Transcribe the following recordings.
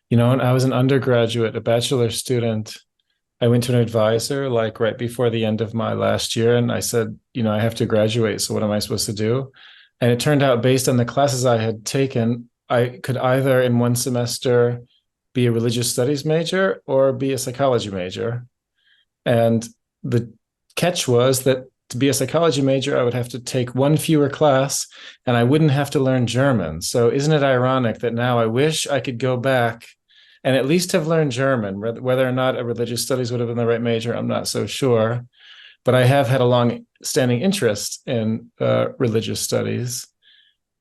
When I was an undergraduate, a bachelor student, I went to an advisor like right before the end of my last year, and I said, I have to graduate. So what am I supposed to do? And it turned out, based on the classes I had taken, I could either in one semester be a religious studies major or be a psychology major. And the catch was that to be a psychology major, I would have to take one fewer class and I wouldn't have to learn German. So isn't it ironic that now I wish I could go back and at least have learned German? Whether or not a religious studies would have been the right major, I'm not so sure. But I have had a long standing interest in religious studies.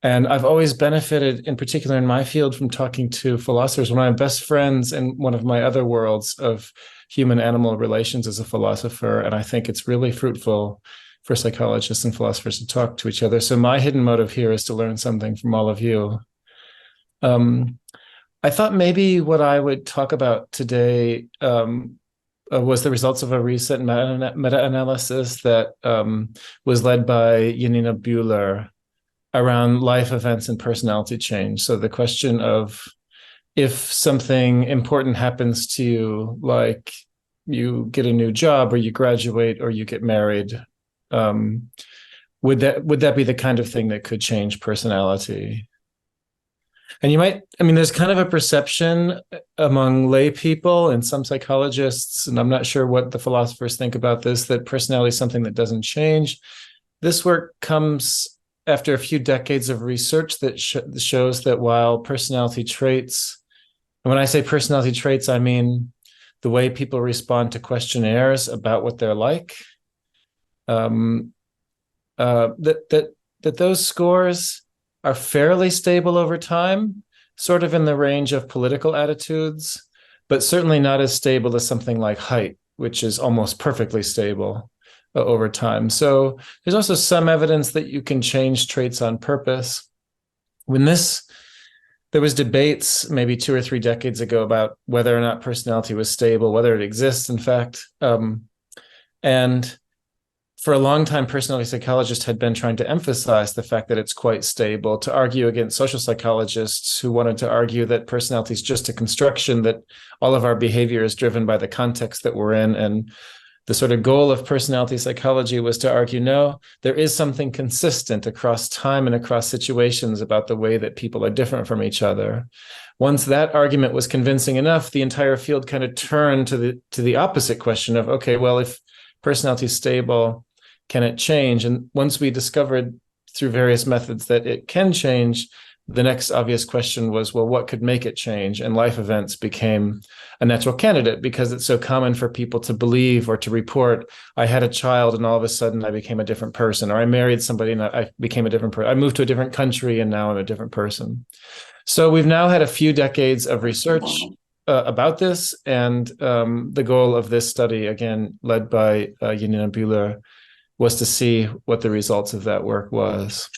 And I've always benefited, in particular in my field, from talking to philosophers. One of my best friends in one of my other worlds of human animal relations is a philosopher. And I think it's really fruitful for psychologists and philosophers to talk to each other. So my hidden motive here is to learn something from all of you. Um, I thought maybe what I would talk about today was the results of a recent meta-analysis that was led by Janina Buehler around life events and personality change. So the question of if something important happens to you, like you get a new job or you graduate or you get married, would that be the kind of thing that could change personality? And there's kind of a perception among lay people and some psychologists, and I'm not sure what the philosophers think about this, that personality is something that doesn't change. This work comes after a few decades of research that shows that while personality traits, and when I say personality traits, I mean the way people respond to questionnaires about what they're like, um, that those scores are fairly stable over time, sort of in the range of political attitudes, but certainly not as stable as something like height, which is almost perfectly stable over time. So there's also some evidence that you can change traits on purpose. There was debates maybe 2 or 3 decades ago about whether or not personality was stable, whether it exists, in fact. And for a long time, personality psychologists had been trying to emphasize the fact that it's quite stable, to argue against social psychologists who wanted to argue that personality is just a construction, that all of our behavior is driven by the context that we're in. And the sort of goal of personality psychology was to argue, no, there is something consistent across time and across situations about the way that people are different from each other. Once that argument was convincing enough, the entire field kind of turned to the opposite question of, okay, well, if personality is stable, can it change? And once we discovered through various methods that it can change, the next obvious question was, well, what could make it change? And life events became a natural candidate because it's so common for people to believe or to report, I had a child and all of a sudden I became a different person, or I married somebody and I became a different person. I moved to a different country and now I'm a different person. So we've now had a few decades of research about this. And the goal of this study, again, led by Janina Buehler, was to see what the results of that work was.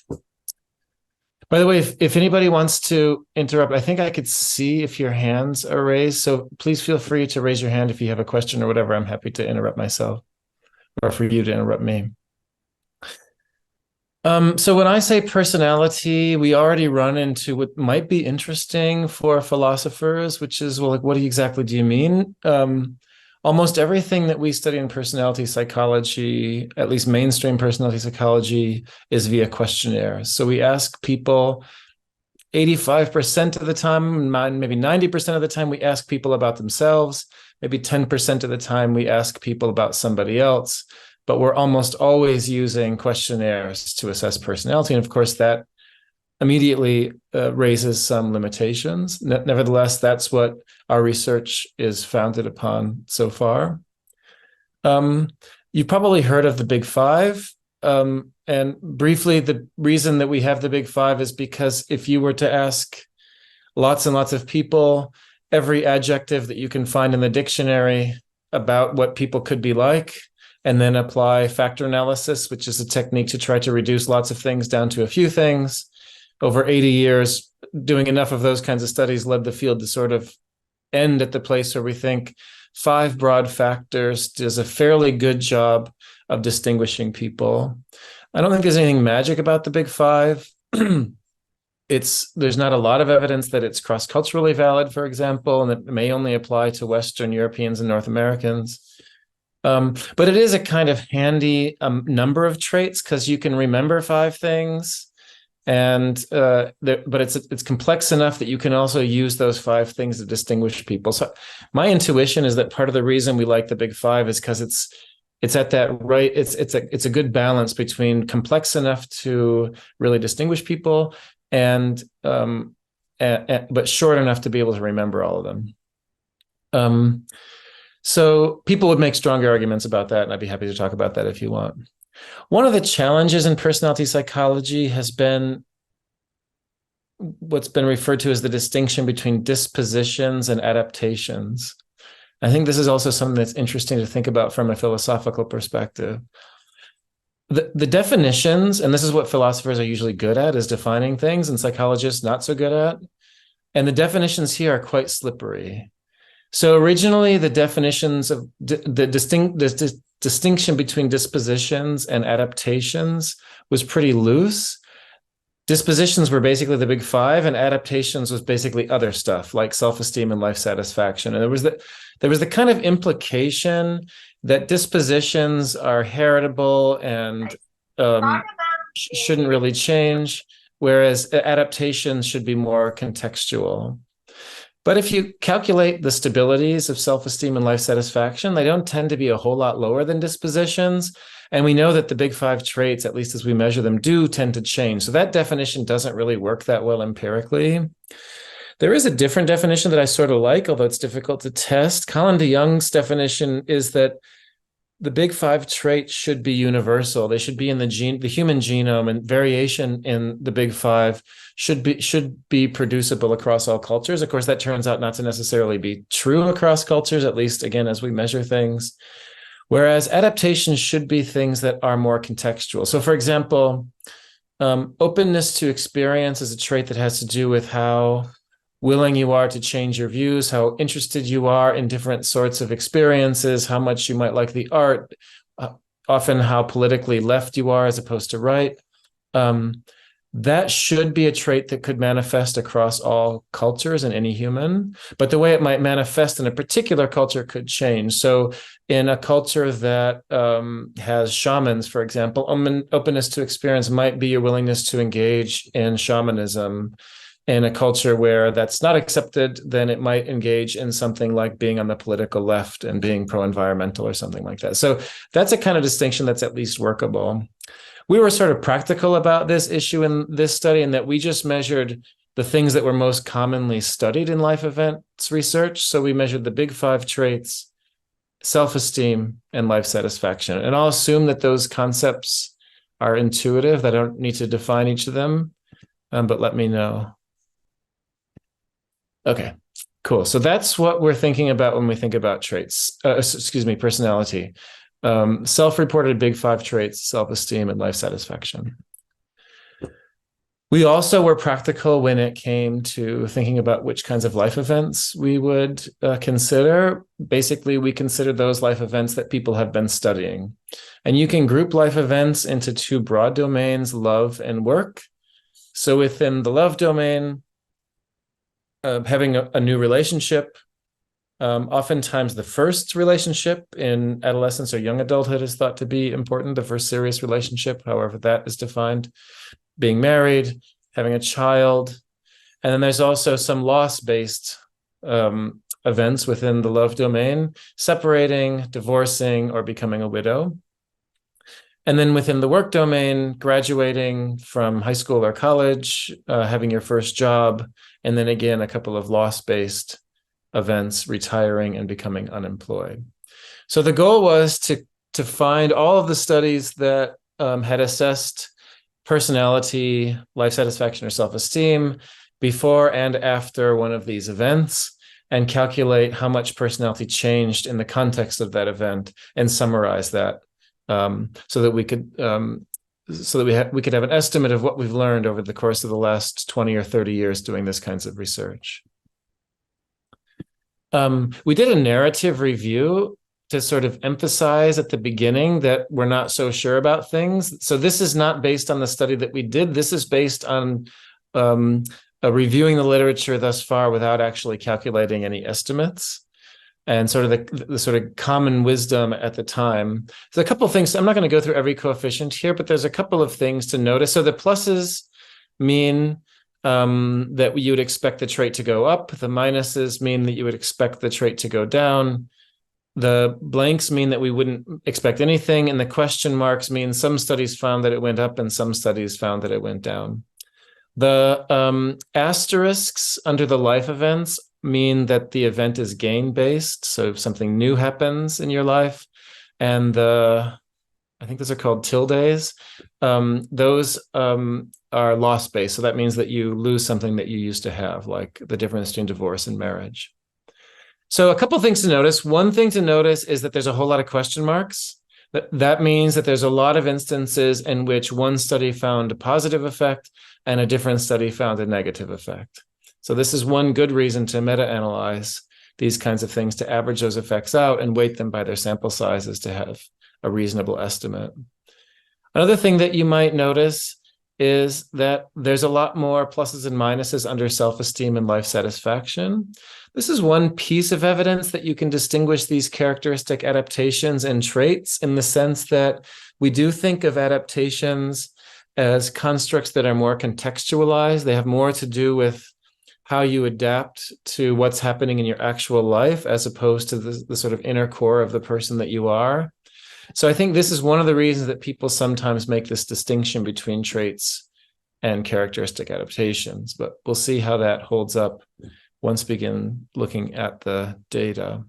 By the way, if anybody wants to interrupt, I think I could see if your hands are raised. So please feel free to raise your hand if you have a question or whatever. I'm happy to interrupt myself or for you to interrupt me. So when I say personality, we already run into what might be interesting for philosophers, which is, well, like, what exactly do you mean? Almost everything that we study in personality psychology, at least mainstream personality psychology, is via questionnaires. So we ask people 85% of the time, maybe 90% of the time, we ask people about themselves. Maybe 10% of the time, we ask people about somebody else. But we're almost always using questionnaires to assess personality. And of course, that immediately raises some limitations. Nevertheless, that's what our research is founded upon so far. You've probably heard of the Big Five. And briefly, the reason that we have the Big Five is because if you were to ask lots and lots of people every adjective that you can find in the dictionary about what people could be like, and then apply factor analysis, which is a technique to try to reduce lots of things down to a few things, over 80 years, doing enough of those kinds of studies led the field to sort of end at the place where we think 5 broad factors does a fairly good job of distinguishing people. I don't think there's anything magic about the Big Five. there's not a lot of evidence that it's cross-culturally valid, for example, and it may only apply to Western Europeans and North Americans. But it is a kind of handy number of traits because you can remember 5 things, and but it's complex enough that you can also use those 5 things to distinguish people. So my intuition is that part of the reason we like the Big Five is because it's at that right. It's a good balance between complex enough to really distinguish people and but short enough to be able to remember all of them. So people would make stronger arguments about that, and I'd be happy to talk about that if you want. One of the challenges in personality psychology has been what's been referred to as the distinction between dispositions and adaptations. I think this is also something that's interesting to think about from a philosophical perspective. The definitions, and this is what philosophers are usually good at, is defining things, and psychologists not so good at. And the definitions here are quite slippery. So originally, the definitions of the distinction between dispositions and adaptations was pretty loose. Dispositions were basically the Big Five, and adaptations was basically other stuff like self-esteem and life satisfaction. And there was the kind of implication that dispositions are heritable and shouldn't really change, whereas adaptations should be more contextual. But if you calculate the stabilities of self-esteem and life satisfaction, they don't tend to be a whole lot lower than dispositions. And we know that the Big Five traits, at least as we measure them, do tend to change. So that definition doesn't really work that well empirically. There is a different definition that I sort of like, although it's difficult to test. Colin DeYoung's definition is that the Big Five traits should be universal. They should be in the human genome, and variation in the Big Five should be producible across all cultures. Of course, that turns out not to necessarily be true across cultures, at least, again, as we measure things. Whereas adaptations should be things that are more contextual. So, for example, openness to experience is a trait that has to do with how willing you are to change your views, how interested you are in different sorts of experiences, how much you might like the art, often how politically left you are as opposed to right. That should be a trait that could manifest across all cultures in any human, but the way it might manifest in a particular culture could change. So in a culture that has shamans, for example, openness to experience might be your willingness to engage in shamanism. In a culture where that's not accepted, then it might engage in something like being on the political left and being pro-environmental or something like that. So that's a kind of distinction that's at least workable. We were sort of practical about this issue in this study in that we just measured the things that were most commonly studied in life events research. So we measured the Big Five traits, self-esteem, and life satisfaction. And I'll assume that those concepts are intuitive. I don't need to define each of them, but let me know. Okay, cool. So that's what we're thinking about when we think about traits, personality. Self-reported Big Five traits, self-esteem, and life satisfaction. We also were practical when it came to thinking about which kinds of life events we would consider. Basically, we considered those life events that people have been studying. And you can group life events into 2 broad domains, love and work. So within the love domain, having a new relationship, oftentimes the first relationship in adolescence or young adulthood is thought to be important, the first serious relationship, however that is defined, being married, having a child. And then there's also some loss-based events within the love domain, separating, divorcing, or becoming a widow. And then within the work domain, graduating from high school or college, having your first job, and then again, a couple of loss-based events, retiring and becoming unemployed. So the goal was to find all of the studies that had assessed personality, life satisfaction, or self-esteem before and after one of these events, and calculate how much personality changed in the context of that event and summarize that. So that we could have an estimate of what we've learned over the course of the last 20 or 30 years doing this kinds of research. We did a narrative review to sort of emphasize at the beginning that we're not so sure about things. So this is not based on the study that we did. This is based on reviewing the literature thus far without actually calculating any estimates. And sort of the sort of common wisdom at the time. So a couple of things, I'm not going to go through every coefficient here, but there's a couple of things to notice. So the pluses mean that you would expect the trait to go up. The minuses mean that you would expect the trait to go down. The blanks mean that we wouldn't expect anything. And the question marks mean some studies found that it went up and some studies found that it went down. The asterisks under the life events mean that the event is gain-based. So if something new happens in your life, and I think those are called tildes, those are loss-based. So that means that you lose something that you used to have, like the difference between divorce and marriage. So a couple of things to notice. One thing to notice is that there's a whole lot of question marks. That means that there's a lot of instances in which one study found a positive effect and a different study found a negative effect. So this is one good reason to meta-analyze these kinds of things, to average those effects out and weight them by their sample sizes to have a reasonable estimate. Another thing that you might notice is that there's a lot more pluses and minuses under self-esteem and life satisfaction. This is one piece of evidence that you can distinguish these characteristic adaptations and traits, in the sense that we do think of adaptations as constructs that are more contextualized. They have more to do with how you adapt to what's happening in your actual life, as opposed to the sort of inner core of the person that you are. So I think this is one of the reasons that people sometimes make this distinction between traits and characteristic adaptations, but we'll see how that holds up once we begin looking at the data.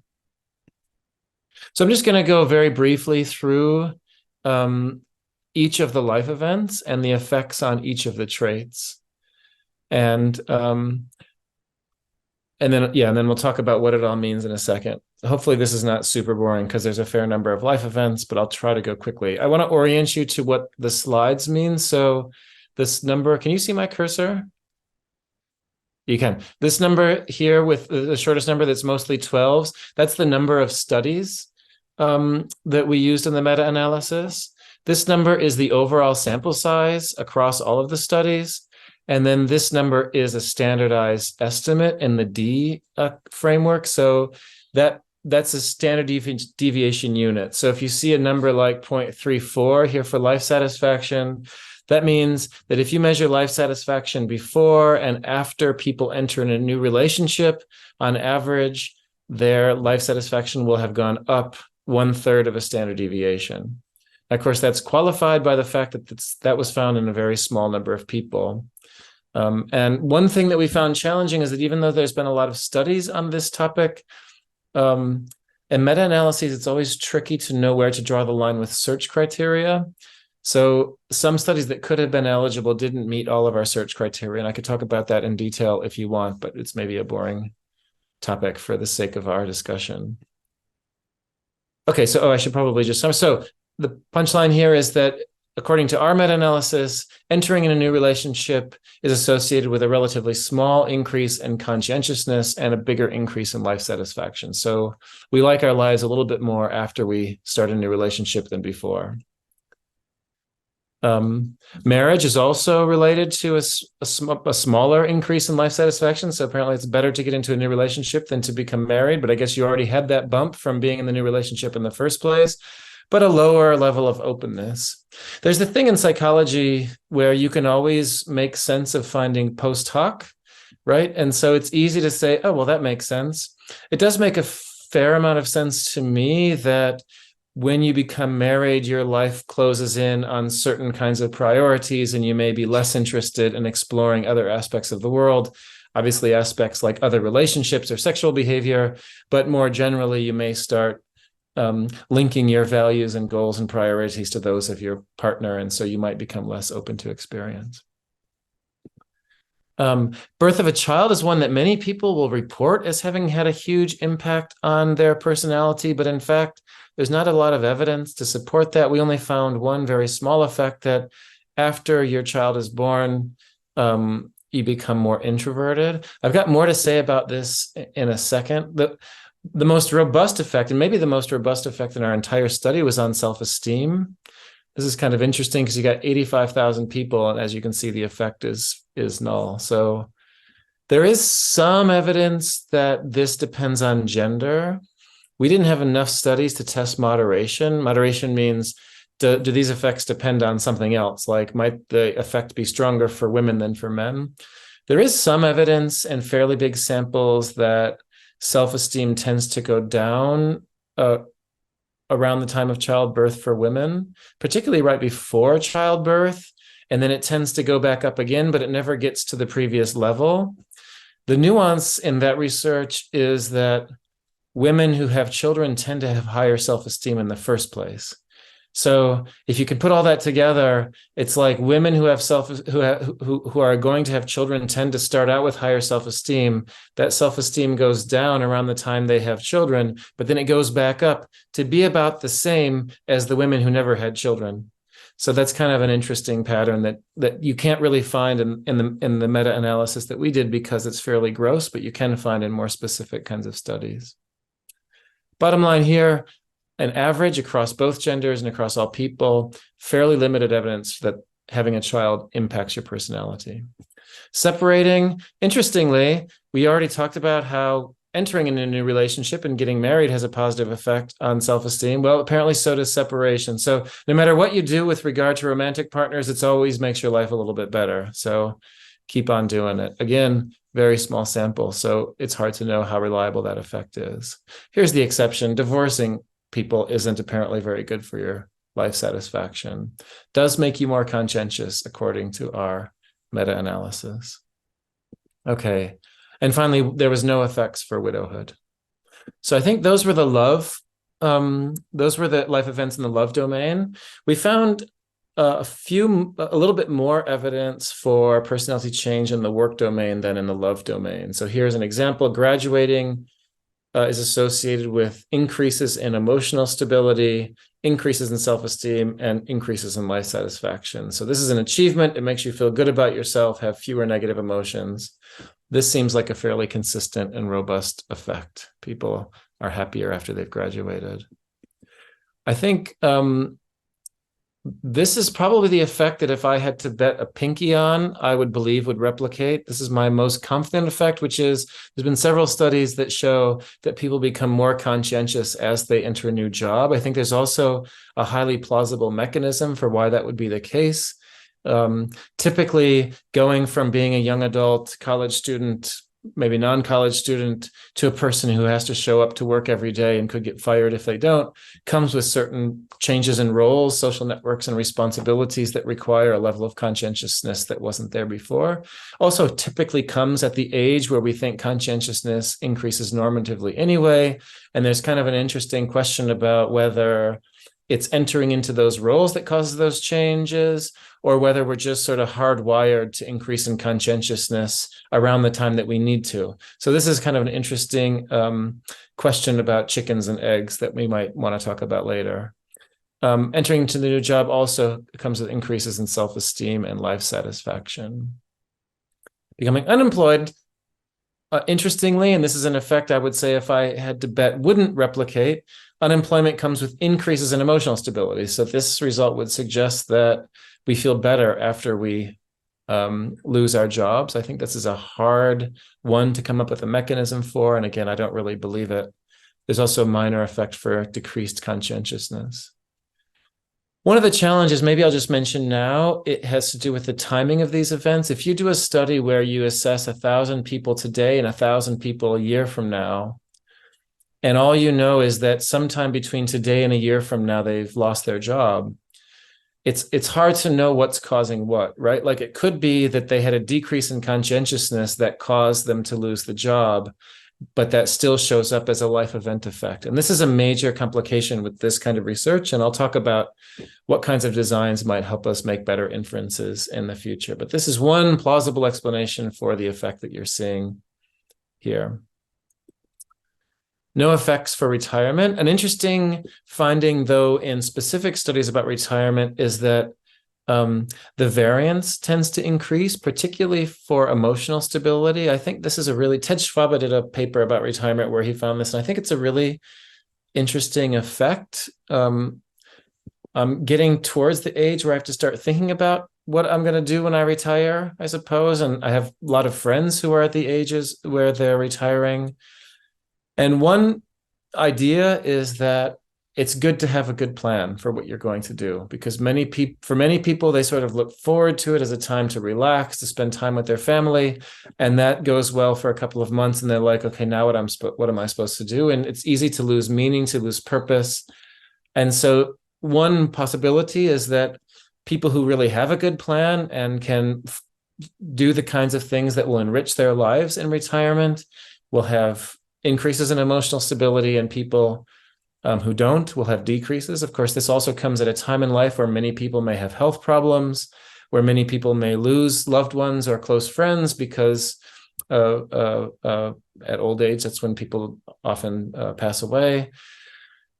So I'm just going to go very briefly through each of the life events and the effects on each of the traits. And then we'll talk about what it all means in a second. Hopefully this is not super boring, because there's a fair number of life events, but I'll try to go quickly. I want to orient you to what the slides mean. So this number, can you see my cursor? You can. This number here with the shortest number, that's mostly 12s, that's the number of studies that we used in the meta-analysis. This number is the overall sample size across all of the studies. And then this number is a standardized estimate in the D framework. So that's a standard deviation unit. So if you see a number like 0.34 here for life satisfaction, that means that if you measure life satisfaction before and after people enter in a new relationship, on average, their life satisfaction will have gone up 1/3 of a standard deviation. Of course, that's qualified by the fact that that was found in a very small number of people. And one thing that we found challenging is that even though there's been a lot of studies on this topic, in meta-analyses, it's always tricky to know where to draw the line with search criteria. So some studies that could have been eligible didn't meet all of our search criteria. And I could talk about that in detail if you want, but it's maybe a boring topic for the sake of our discussion. Okay, so I should probably just summarize. So the punchline here is that according to our meta-analysis, entering in a new relationship is associated with a relatively small increase in conscientiousness and a bigger increase in life satisfaction. So we like our lives a little bit more after we start a new relationship than before. Marriage is also related to a smaller increase in life satisfaction. So apparently it's better to get into a new relationship than to become married. But I guess you already had that bump from being in the new relationship in the first place, but a lower level of openness. There's the thing in psychology where you can always make sense of finding post hoc, right? And so it's easy to say, oh, well, that makes sense. It does make a fair amount of sense to me that when you become married, your life closes in on certain kinds of priorities, and you may be less interested in exploring other aspects of the world. Obviously, aspects like other relationships or sexual behavior, but more generally, you may start linking your values and goals and priorities to those of your partner, and so you might become less open to experience. Birth of a child is one that many people will report as having had a huge impact on their personality, but in fact, there's not a lot of evidence to support that. We only found one very small effect, that after your child is born, you become more introverted. I've got more to say about this in a second. The most robust effect, and maybe the most robust effect in our entire study, was on self-esteem. This is kind of interesting because you got 85,000 people, and as you can see, the effect is null. So there is some evidence that this depends on gender. We didn't have enough studies to test moderation. Moderation means, do these effects depend on something else? Like, might the effect be stronger for women than for men? There is some evidence in fairly big samples that self-esteem tends to go down around the time of childbirth for women, particularly right before childbirth. And then it tends to go back up again, but it never gets to the previous level. The nuance in that research is that women who have children tend to have higher self-esteem in the first place. So if you can put all that together, it's like women who have who are going to have children tend to start out with higher self-esteem. That self-esteem goes down around the time they have children, but then it goes back up to be about the same as the women who never had children. So that's kind of an interesting pattern that you can't really find in the meta-analysis that we did because it's fairly gross, but you can find in more specific kinds of studies. Bottom line here, an average across both genders and across all people, fairly limited evidence that having a child impacts your personality. Separating, interestingly, we already talked about how entering in a new relationship and getting married has a positive effect on self-esteem. Well, apparently so does separation. So no matter what you do with regard to romantic partners, it always makes your life a little bit better. So keep on doing it. Again, very small sample, so it's hard to know how reliable that effect is. Here's the exception. Divorcing people isn't apparently very good for your life satisfaction. Does make you more conscientious, according to our meta-analysis. Okay. And finally, there was no effects for widowhood. So I think those were the life events in the love domain. We found a little bit more evidence for personality change in the work domain than in the love domain. So here's an example. Graduating is associated with increases in emotional stability, increases in self-esteem, and increases in life satisfaction. So this is an achievement. It makes you feel good about yourself, have fewer negative emotions. This seems like a fairly consistent and robust effect. People are happier after they've graduated. I think this is probably the effect that if I had to bet a pinky on, I would believe would replicate. This is my most confident effect, which is there's been several studies that show that people become more conscientious as they enter a new job. I think there's also a highly plausible mechanism for why that would be the case. Typically, going from being a young adult, college student, maybe non-college student, to a person who has to show up to work every day and could get fired if they don't, comes with certain changes in roles, social networks, and responsibilities that require a level of conscientiousness that wasn't there before. Also typically comes at the age where we think conscientiousness increases normatively anyway. And there's kind of an interesting question about whether it's entering into those roles that causes those changes, or whether we're just sort of hardwired to increase in conscientiousness around the time that we need to. So this is kind of an interesting question about chickens and eggs that we might want to talk about later. Entering into the new job also comes with increases in self-esteem and life satisfaction. Becoming unemployed, interestingly, and this is an effect I would say if I had to bet wouldn't replicate, unemployment comes with increases in emotional stability. So this result would suggest that we feel better after we lose our jobs. I think this is a hard one to come up with a mechanism for. And again, I don't really believe it. There's also a minor effect for decreased conscientiousness. One of the challenges, maybe I'll just mention now, it has to do with the timing of these events. If you do a study where you assess 1,000 people today and 1,000 people a year from now, and all you know is that sometime between today and a year from now, they've lost their job, it's hard to know what's causing what, right? Like it could be that they had a decrease in conscientiousness that caused them to lose the job, but that still shows up as a life event effect. And this is a major complication with this kind of research. And I'll talk about what kinds of designs might help us make better inferences in the future. But this is one plausible explanation for the effect that you're seeing here. No effects for retirement. An interesting finding, though, in specific studies about retirement is that the variance tends to increase, particularly for emotional stability. I think this is Ted Schwab did a paper about retirement where he found this, and I think it's a really interesting effect. I'm getting towards the age where I have to start thinking about what I'm going to do when I retire, I suppose. And I have a lot of friends who are at the ages where they're retiring. And one idea is that it's good to have a good plan for what you're going to do, because for many people, they sort of look forward to it as a time to relax, to spend time with their family. And that goes well for a couple of months. And they're like, okay, now what am I supposed to do? And it's easy to lose meaning, to lose purpose. And so one possibility is that people who really have a good plan and can do the kinds of things that will enrich their lives in retirement will have increases in emotional stability, and people who don't will have decreases. Of course, this also comes at a time in life where many people may have health problems, where many people may lose loved ones or close friends, because at old age, that's when people often pass away.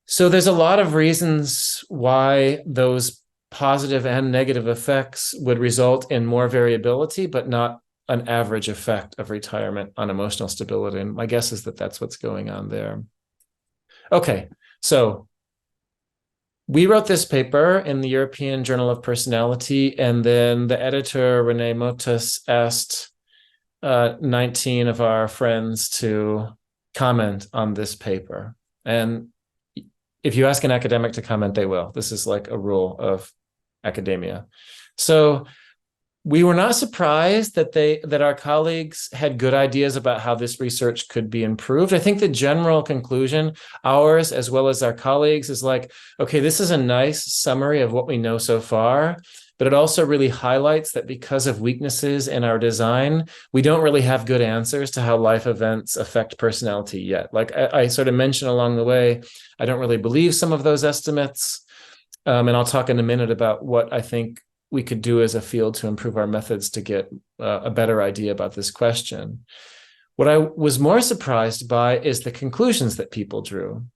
So there's a lot of reasons why those positive and negative effects would result in more variability, but not an average effect of retirement on emotional stability. And my guess is that that's what's going on there. Okay, so we wrote this paper in the European Journal of Personality, and then the editor, René Motus, asked 19 of our friends to comment on this paper. And if you ask an academic to comment, they will. This is like a rule of academia. So we were not surprised that our colleagues had good ideas about how this research could be improved. I think the general conclusion, ours as well as our colleagues, is like, okay, this is a nice summary of what we know so far, but it also really highlights that because of weaknesses in our design, we don't really have good answers to how life events affect personality yet. Like I sort of mentioned along the way, I don't really believe some of those estimates. And I'll talk in a minute about what I think we could do as a field to improve our methods to get a better idea about this question. What I was more surprised by is the conclusions that people drew.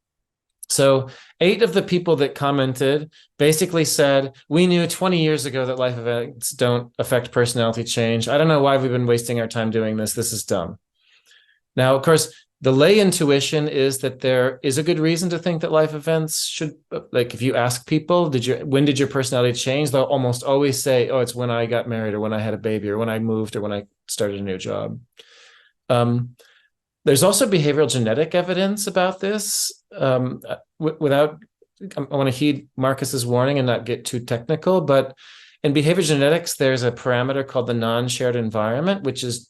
So 8 of the people that commented basically said, we knew 20 years ago that life events don't affect personality change. I don't know why we've been wasting our time doing this. This is dumb. Now, of course, the lay intuition is that there is a good reason to think that life events should, like if you ask people, when did your personality change? They'll almost always say, oh, it's when I got married, or when I had a baby, or when I moved, or when I started a new job. There's also behavioral genetic evidence about this. I want to heed Marcus's warning and not get too technical, but in behavior genetics, there's a parameter called the non-shared environment, which is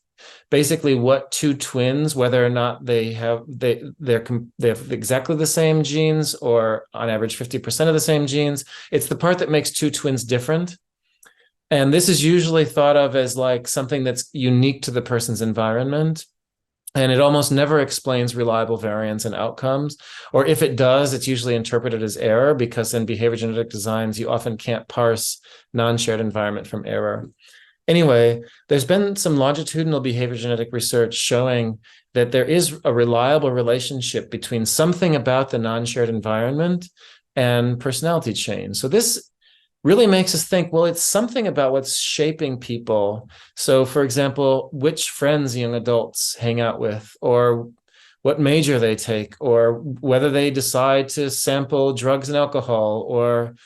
basically what 2 twins, whether or not they have exactly the same genes, or on average 50% of the same genes, it's the part that makes 2 twins different. And this is usually thought of as like something that's unique to the person's environment. And it almost never explains reliable variance and outcomes. Or if it does, it's usually interpreted as error, because in behavior genetic designs, you often can't parse non-shared environment from error. Anyway, there's been some longitudinal behavior genetic research showing that there is a reliable relationship between something about the non-shared environment and personality change. So this really makes us think, well, it's something about what's shaping people. So, for example, which friends young adults hang out with, or what major they take, or whether they decide to sample drugs and alcohol, or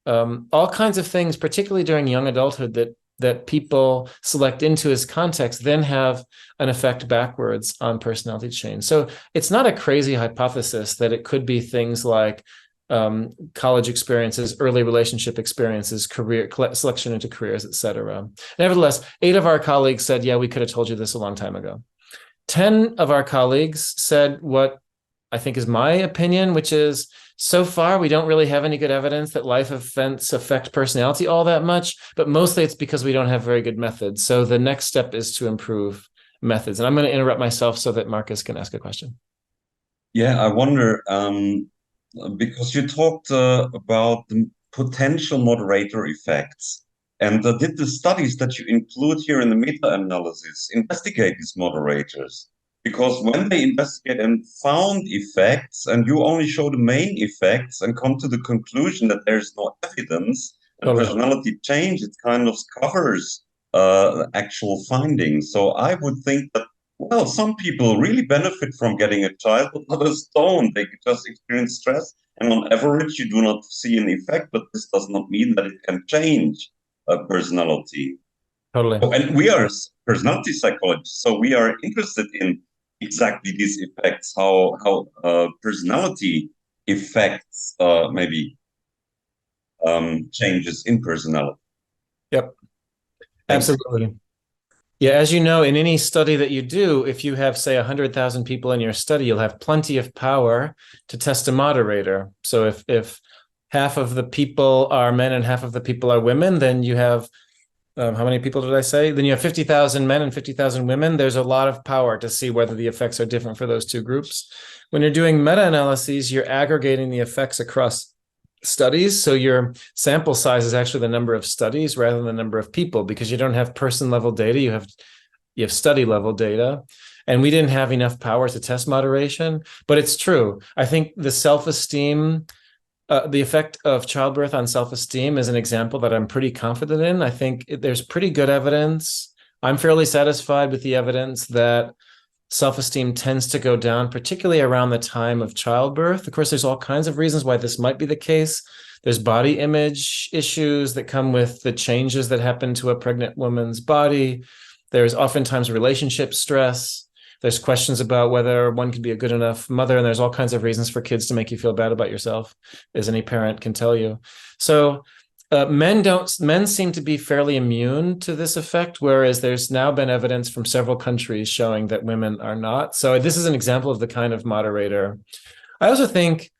all kinds of things, particularly during young adulthood, that people select into as context, then have an effect backwards on personality change. So it's not a crazy hypothesis that it could be things like college experiences, early relationship experiences, career selection into careers, etc. Nevertheless, 8 of our colleagues said, yeah, we could have told you this a long time ago. 10 of our colleagues said what I think is my opinion, which is, so far, we don't really have any good evidence that life events affect personality all that much, but mostly it's because we don't have very good methods. So the next step is to improve methods. And I'm going to interrupt myself so that Marcus can ask a question. Yeah, I wonder, because you talked about the potential moderator effects, and did the studies that you include here in the meta-analysis investigate these moderators? Because when they investigate and found effects, and you only show the main effects and come to the conclusion that there's no evidence and Totally. personality change, it kind of covers actual findings. So I would think that Well, some people really benefit from getting a child, but others don't. They just experience stress. And on average, you do not see an effect, but this does not mean that it can change a personality. Totally. Oh, and we are personality psychologists, so we are interested in exactly these effects, how personality affects maybe changes in personality. Yep. Thank you. Absolutely. Yeah, as you know, in any study that you do, if you have, say, 100,000 people in your study, you'll have plenty of power to test a moderator. So if half of the people are men and half of the people are women, then you have how many people did I say? Then you have 50,000 men and 50,000 women. There's a lot of power to see whether the effects are different for those two groups. When you're doing meta-analyses, you're aggregating the effects across studies. So your sample size is actually the number of studies rather than the number of people, because you don't have person level data, you have study level data. And we didn't have enough power to test moderation, but it's true. I think the self-esteem, the effect of childbirth on self-esteem is an example that I'm pretty confident in. I think there's pretty good evidence. I'm fairly satisfied with the evidence that self-esteem tends to go down, particularly around the time of childbirth. Of course, there's all kinds of reasons why this might be the case. There's body image issues that come with the changes that happen to a pregnant woman's body. There's oftentimes relationship stress. There's questions about whether one can be a good enough mother, and there's all kinds of reasons for kids to make you feel bad about yourself, as any parent can tell you. So men seem to be fairly immune to this effect, whereas there's now been evidence from several countries showing that women are not. So this is an example of the kind of moderator. I also think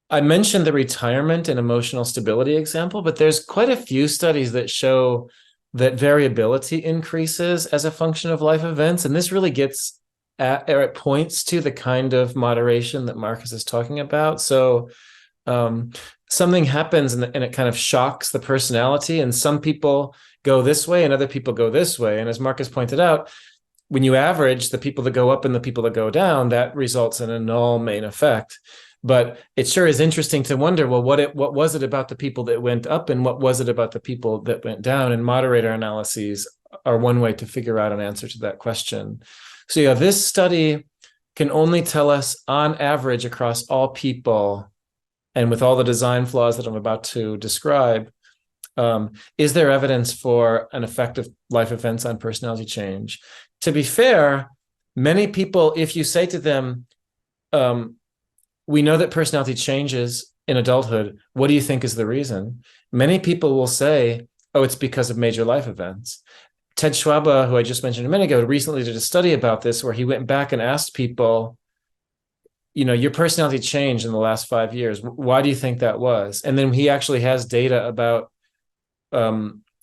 I mentioned the retirement and emotional stability example, but there's quite a few studies that show that variability increases as a function of life events. And this really gets at, or it points to the kind of moderation that Marcus is talking about. So something happens and it kind of shocks the personality, and some people go this way and other people go this way. And as Marcus pointed out, when you average the people that go up and the people that go down, that results in a null main effect. But it sure is interesting to wonder, well, what was it about the people that went up and what was it about the people that went down? And moderator analyses are one way to figure out an answer to that question. So yeah, this study can only tell us on average across all people, and with all the design flaws that I'm about to describe, is there evidence for an effect of life events on personality change? To be fair, many people, if you say to them, we know that personality changes in adulthood, what do you think is the reason? Many people will say, oh, it's because of major life events. Ted Schwabe, who I just mentioned a minute ago, recently did a study about this where he went back and asked people, your personality changed in the last 5 years. Why do you think that was? And then he actually has data about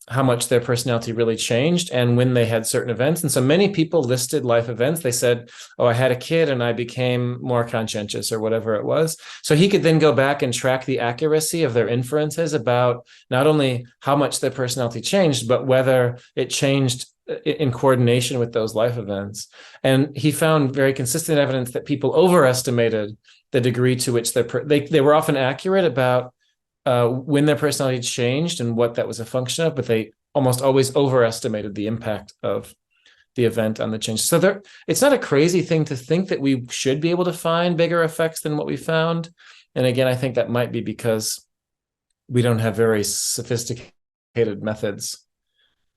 how much their personality really changed and when they had certain events. And so many people listed life events. They said, oh, I had a kid and I became more conscientious or whatever it was. So he could then go back and track the accuracy of their inferences about not only how much their personality changed, but whether it changed in coordination with those life events. And he found very consistent evidence that people overestimated the degree to which they were often accurate about when their personality changed and what that was a function of, but they almost always overestimated the impact of the event on the change. So it's not a crazy thing to think that we should be able to find bigger effects than what we found. And again, I think that might be because we don't have very sophisticated methods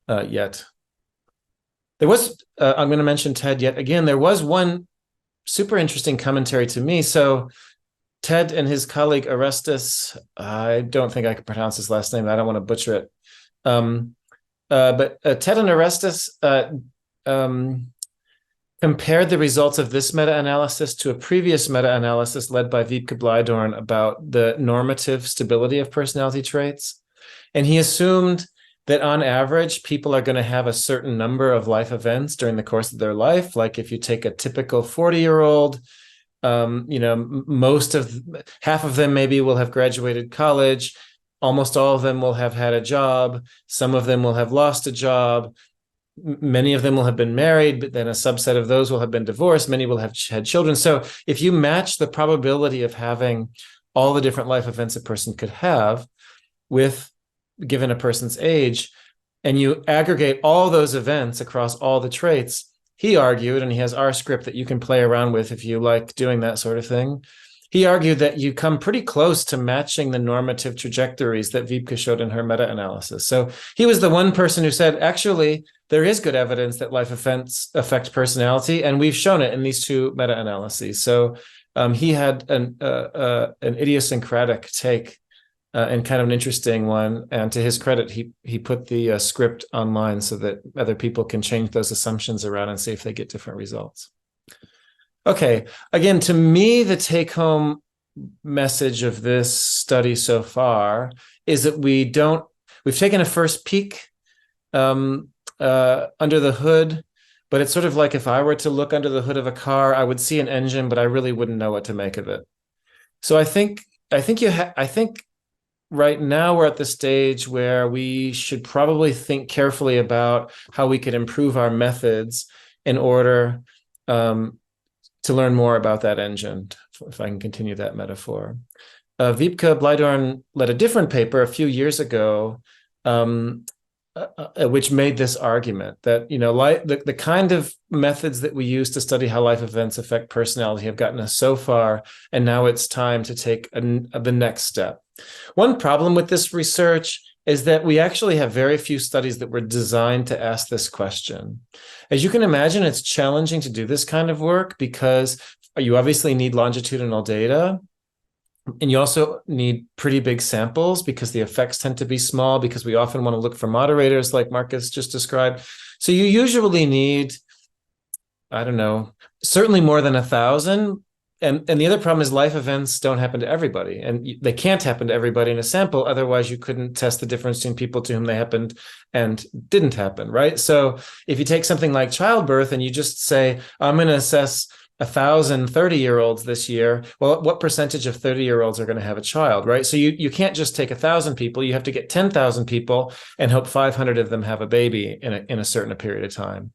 yet. There was, I'm going to mention Ted yet again, there was one super interesting commentary to me. So Ted and his colleague Orestes, I don't think I can pronounce his last name. I don't want to butcher it. But Ted and Orestes compared the results of this meta-analysis to a previous meta-analysis led by Wiebke Bleidorn about the normative stability of personality traits. And he assumed that on average, people are going to have a certain number of life events during the course of their life. Like if you take a typical 40-year-old, half of them maybe will have graduated college. Almost all of them will have had a job. Some of them will have lost a job. Many of them will have been married, but then a subset of those will have been divorced. Many will have had children. So if you match the probability of having all the different life events a person could have with given a person's age, and you aggregate all those events across all the traits, he argued, and he has R script that you can play around with if you like doing that sort of thing. He argued that you come pretty close to matching the normative trajectories that Wiebke showed in her meta-analysis. So he was the one person who said, actually, there is good evidence that life events affect personality, and we've shown it in these two meta-analyses. So he had an idiosyncratic take and kind of an interesting one. And to his credit, he put the script online so that other people can change those assumptions around and see if they get different results. Okay, again, to me, the take-home message of this study so far is that we've taken a first peek under the hood, but it's sort of like if I were to look under the hood of a car, I would see an engine, but I really wouldn't know what to make of it. So I think right now we're at the stage where we should probably think carefully about how we could improve our methods in order to learn more about that engine, if I can continue that metaphor. Wiebke Bleidorn led a different paper a few years ago, which made this argument that, the kind of methods that we use to study how life events affect personality have gotten us so far, and now it's time to take the next step. One problem with this research is that we actually have very few studies that were designed to ask this question. As you can imagine, it's challenging to do this kind of work because you obviously need longitudinal data, and you also need pretty big samples because the effects tend to be small, because we often want to look for moderators like Marcus just described. So you usually need, I don't know, certainly more than 1,000. And the other problem is life events don't happen to everybody, and they can't happen to everybody in a sample. Otherwise, you couldn't test the difference between people to whom they happened and didn't happen, right? So if you take something like childbirth and you just say, I'm going to assess 1,000 30-year-olds this year, well, what percentage of 30-year-olds are going to have a child, right? So you can't just take 1,000 people. You have to get 10,000 people and hope 500 of them have a baby in a certain period of time.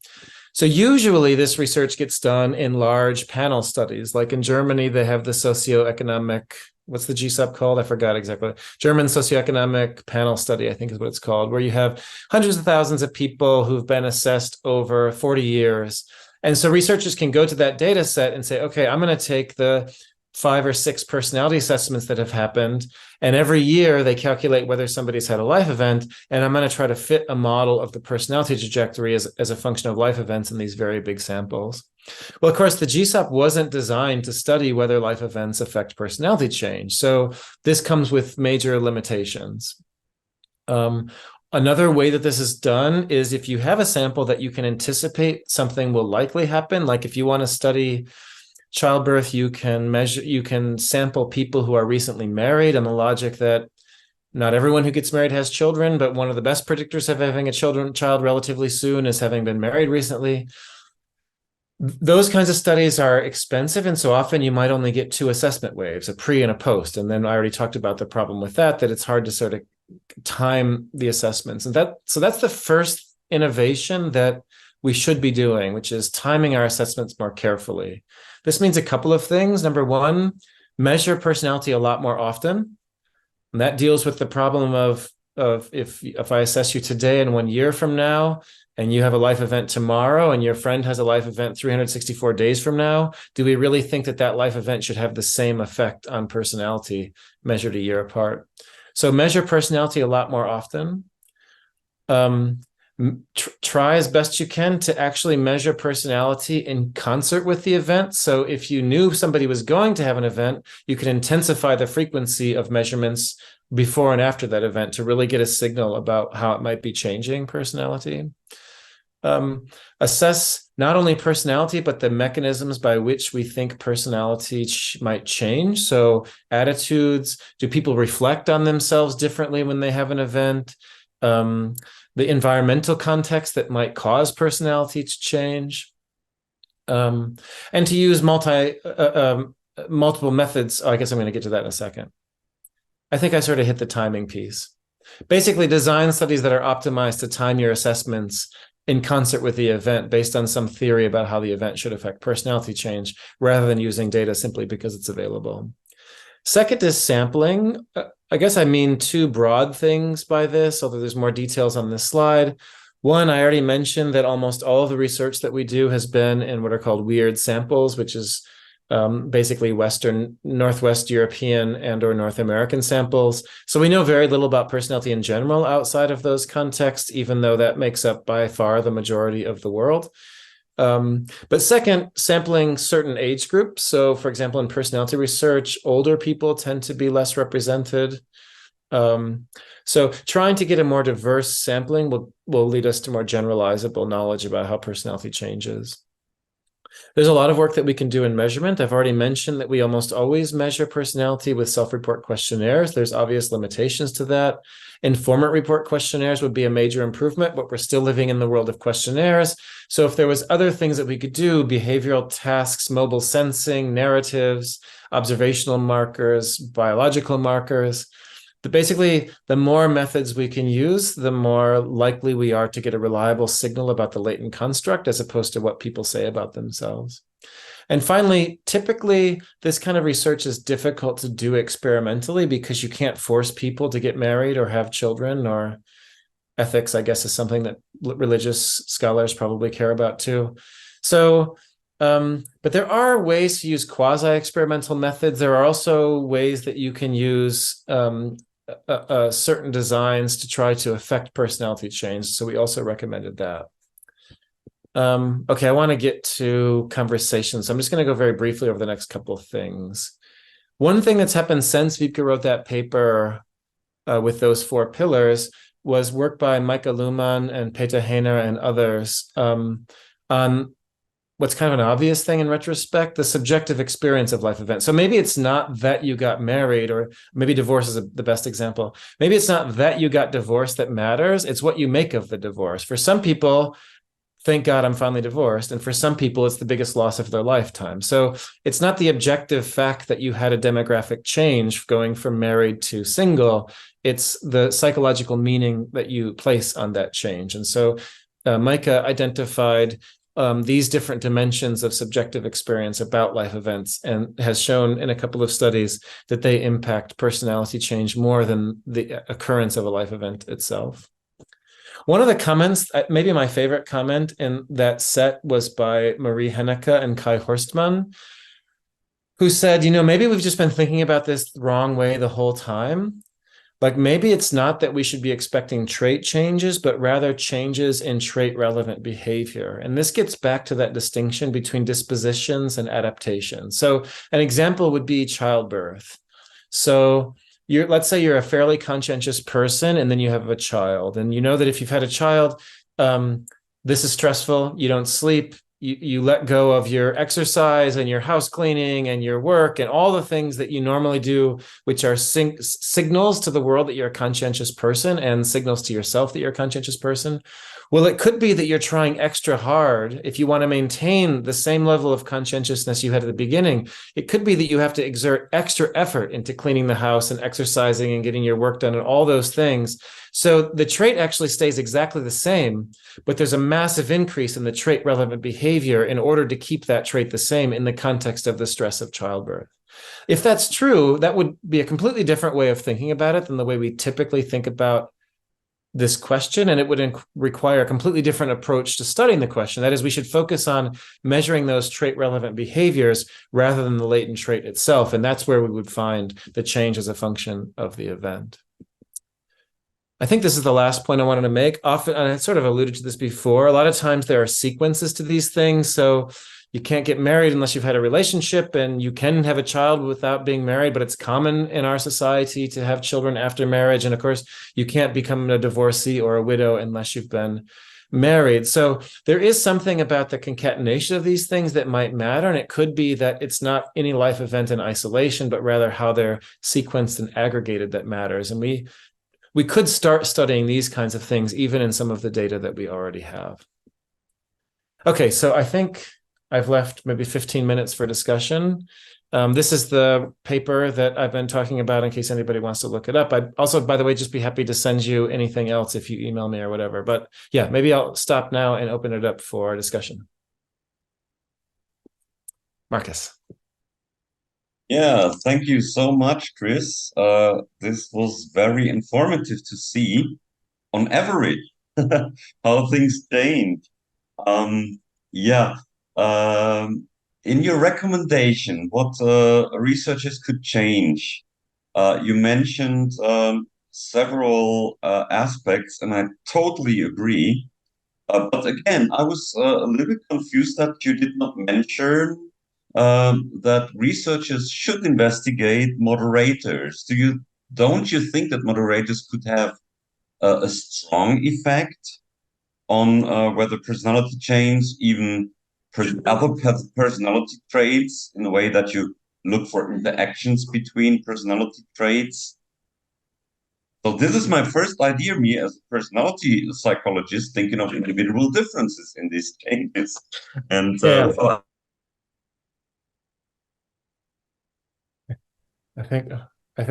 So usually this research gets done in large panel studies. Like in Germany, they have the socioeconomic, what's the GSOP called? I forgot exactly. German socioeconomic panel study, I think is what it's called, where you have hundreds of thousands of people who've been assessed over 40 years. And so researchers can go to that data set and say, okay, I'm going to take the 5 or 6 personality assessments that have happened, and every year they calculate whether somebody's had a life event, and I'm going to try to fit a model of the personality trajectory as a function of life events in these very big samples. Well, of course, the GSOP wasn't designed to study whether life events affect personality change, so this comes with major limitations. Another way that this is done is if you have a sample that you can anticipate something will likely happen, like if you want to study childbirth, you can sample people who are recently married, on the logic that not everyone who gets married has children, but one of the best predictors of having a child relatively soon is having been married recently. Those kinds of studies are expensive, and so often you might only get 2 assessment waves, a pre and a post. And then I already talked about the problem with that it's hard to sort of time the assessments. And so that's the first innovation that we should be doing, which is timing our assessments more carefully. This means a couple of things. Number one, measure personality a lot more often. And that deals with the problem of if I assess you today and 1 year from now, and you have a life event tomorrow, and your friend has a life event 364 days from now, do we really think that life event should have the same effect on personality measured a year apart? So measure personality a lot more often. Try as best you can to actually measure personality in concert with the event. So if you knew somebody was going to have an event, you can intensify the frequency of measurements before and after that event to really get a signal about how it might be changing personality. Assess not only personality, but the mechanisms by which we think personality might change. So attitudes, do people reflect on themselves differently when they have an event? The environmental context that might cause personality to change, and to use multiple methods. I guess I'm going to get to that in a second. I think I sort of hit the timing piece. Basically, design studies that are optimized to time your assessments in concert with the event based on some theory about how the event should affect personality change, rather than using data simply because it's available. Second is sampling. I guess I mean 2 broad things by this, although there's more details on this slide. One, I already mentioned that almost all of the research that we do has been in what are called weird samples, which is basically Western, Northwest European and or North American samples. So we know very little about personality in general outside of those contexts, even though that makes up by far the majority of the world. But second, sampling certain age groups. So for example, in personality research, older people tend to be less represented. So trying to get a more diverse sampling will lead us to more generalizable knowledge about how personality changes. There's a lot of work that we can do in measurement. I've already mentioned that we almost always measure personality with self-report questionnaires. There's obvious limitations to that. Informant report questionnaires would be a major improvement, but we're still living in the world of questionnaires. So if there was other things that we could do, behavioral tasks, mobile sensing, narratives, observational markers, biological markers, but basically, the more methods we can use, the more likely we are to get a reliable signal about the latent construct as opposed to what people say about themselves. And finally, typically, this kind of research is difficult to do experimentally because you can't force people to get married or have children, or ethics, I guess, is something that religious scholars probably care about too. So, but there are ways to use quasi-experimental methods. There are also ways that you can use certain designs to try to affect personality change. So we also recommended that. Okay, I want to get to conversations. So I'm just going to go very briefly over the next couple of things. One thing that's happened since Wiebke wrote that paper with those 4 pillars was work by Micah Luhmann and Peter Hainer and others on what's kind of an obvious thing in retrospect, the subjective experience of life events. So maybe it's not that you got married, or maybe divorce is the best example. Maybe it's not that you got divorced that matters. It's what you make of the divorce. For some people, thank God I'm finally divorced. And for some people, it's the biggest loss of their lifetime. So it's not the objective fact that you had a demographic change going from married to single. It's the psychological meaning that you place on that change. And so Micah identified these different dimensions of subjective experience about life events and has shown in a couple of studies that they impact personality change more than the occurrence of a life event itself. One of the comments, maybe my favorite comment in that set, was by Marie Hennecke and Kai Horstmann, who said, maybe we've just been thinking about this the wrong way the whole time. Like maybe it's not that we should be expecting trait changes, but rather changes in trait relevant behavior. And this gets back to that distinction between dispositions and adaptation. So an example would be childbirth. So let's say you're a fairly conscientious person and then you have a child, and you know that if you've had a child, this is stressful, you don't sleep, you let go of your exercise and your house cleaning and your work and all the things that you normally do, which are signals to the world that you're a conscientious person and signals to yourself that you're a conscientious person. Well, it could be that you're trying extra hard if you want to maintain the same level of conscientiousness you had at the beginning. It could be that you have to exert extra effort into cleaning the house and exercising and getting your work done and all those things. So the trait actually stays exactly the same, but there's a massive increase in the trait relevant behavior in order to keep that trait the same in the context of the stress of childbirth. If that's true, that would be a completely different way of thinking about it than the way we typically think about this question, and it would require a completely different approach to studying the question. That is, we should focus on measuring those trait relevant behaviors rather than the latent trait itself, and that's where we would find the change as a function of the event. I think this is the last point I wanted to make. Often, and I sort of alluded to this before, a lot of times there are sequences to these things. So you can't get married unless you've had a relationship, and you can have a child without being married, but it's common in our society to have children after marriage. And of course, you can't become a divorcee or a widow unless you've been married. So there is something about the concatenation of these things that might matter. And it could be that it's not any life event in isolation, but rather how they're sequenced and aggregated that matters. And we could start studying these kinds of things even in some of the data that we already have. Okay, so I think I've left maybe 15 minutes for discussion. This is the paper that I've been talking about in case anybody wants to look it up. I'd also, by the way, just be happy to send you anything else if you email me or whatever. But yeah, maybe I'll stop now and open it up for discussion. Marcus. Yeah, thank you so much, Chris. This was very informative to see. On average, how things change. Um, yeah. In your recommendation, what researchers could change? You mentioned several aspects, and I totally agree. But again, I was a little bit confused that you did not mention that researchers should investigate moderators. Don't you think that moderators could have a strong effect on whether personality change, even personality traits, in a way that you look for interactions between personality traits? So this is my first idea, me as a personality psychologist, thinking of individual differences in these changes. And Yeah. I think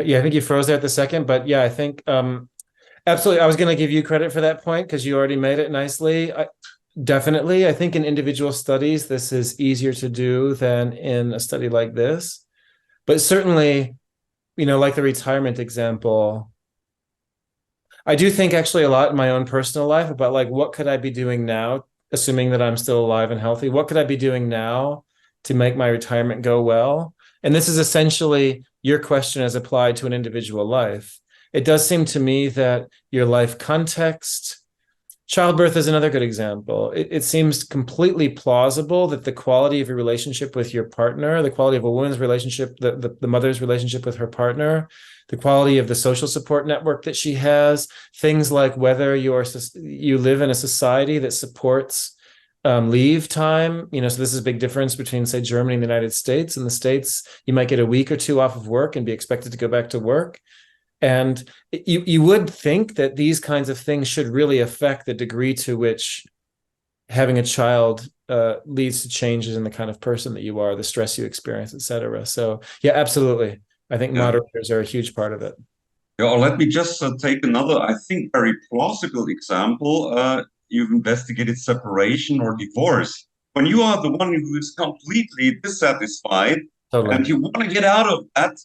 yeah, I think you froze there at the second, but yeah, I think absolutely. I was going to give you credit for that point because you already made it nicely. Definitely, I think in individual studies this is easier to do than in a study like this. But certainly, like the retirement example, I do think actually a lot in my own personal life about like what could I be doing now, assuming that I'm still alive and healthy. What could I be doing now to make my retirement go well? And this is essentially your question as applied to an individual life. It does seem to me that your life context, childbirth is another good example. It seems completely plausible that the quality of your relationship with your partner, the quality of a woman's relationship, the mother's relationship with her partner, the quality of the social support network that she has, things like whether you live in a society that supports leave time. So this is a big difference between, say, Germany and the United States. In the States, you might get a week or two off of work and be expected to go back to work. And you would think that these kinds of things should really affect the degree to which having a child leads to changes in the kind of person that you are, the stress you experience, et cetera. So yeah, absolutely. I think yeah. moderators are a huge part of it. Yeah, or let me just take another, I think, very plausible example. You've investigated separation or divorce. When you are the one who is completely dissatisfied and Totally. you want to get out of that,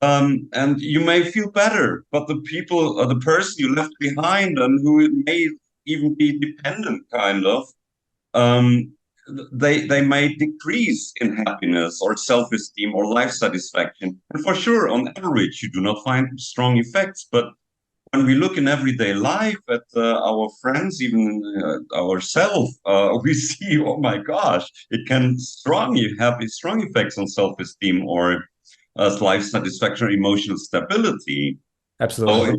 and you may feel better, but the people, the person you left behind and who may even be dependent, kind of, um, they may decrease in happiness or self-esteem or life satisfaction. And for sure, on average, you do not find strong effects. But when we look in everyday life at our friends, even ourselves, we see, oh my gosh, it can strongly have strong effects on self-esteem or life satisfaction or emotional stability. So Absolutely.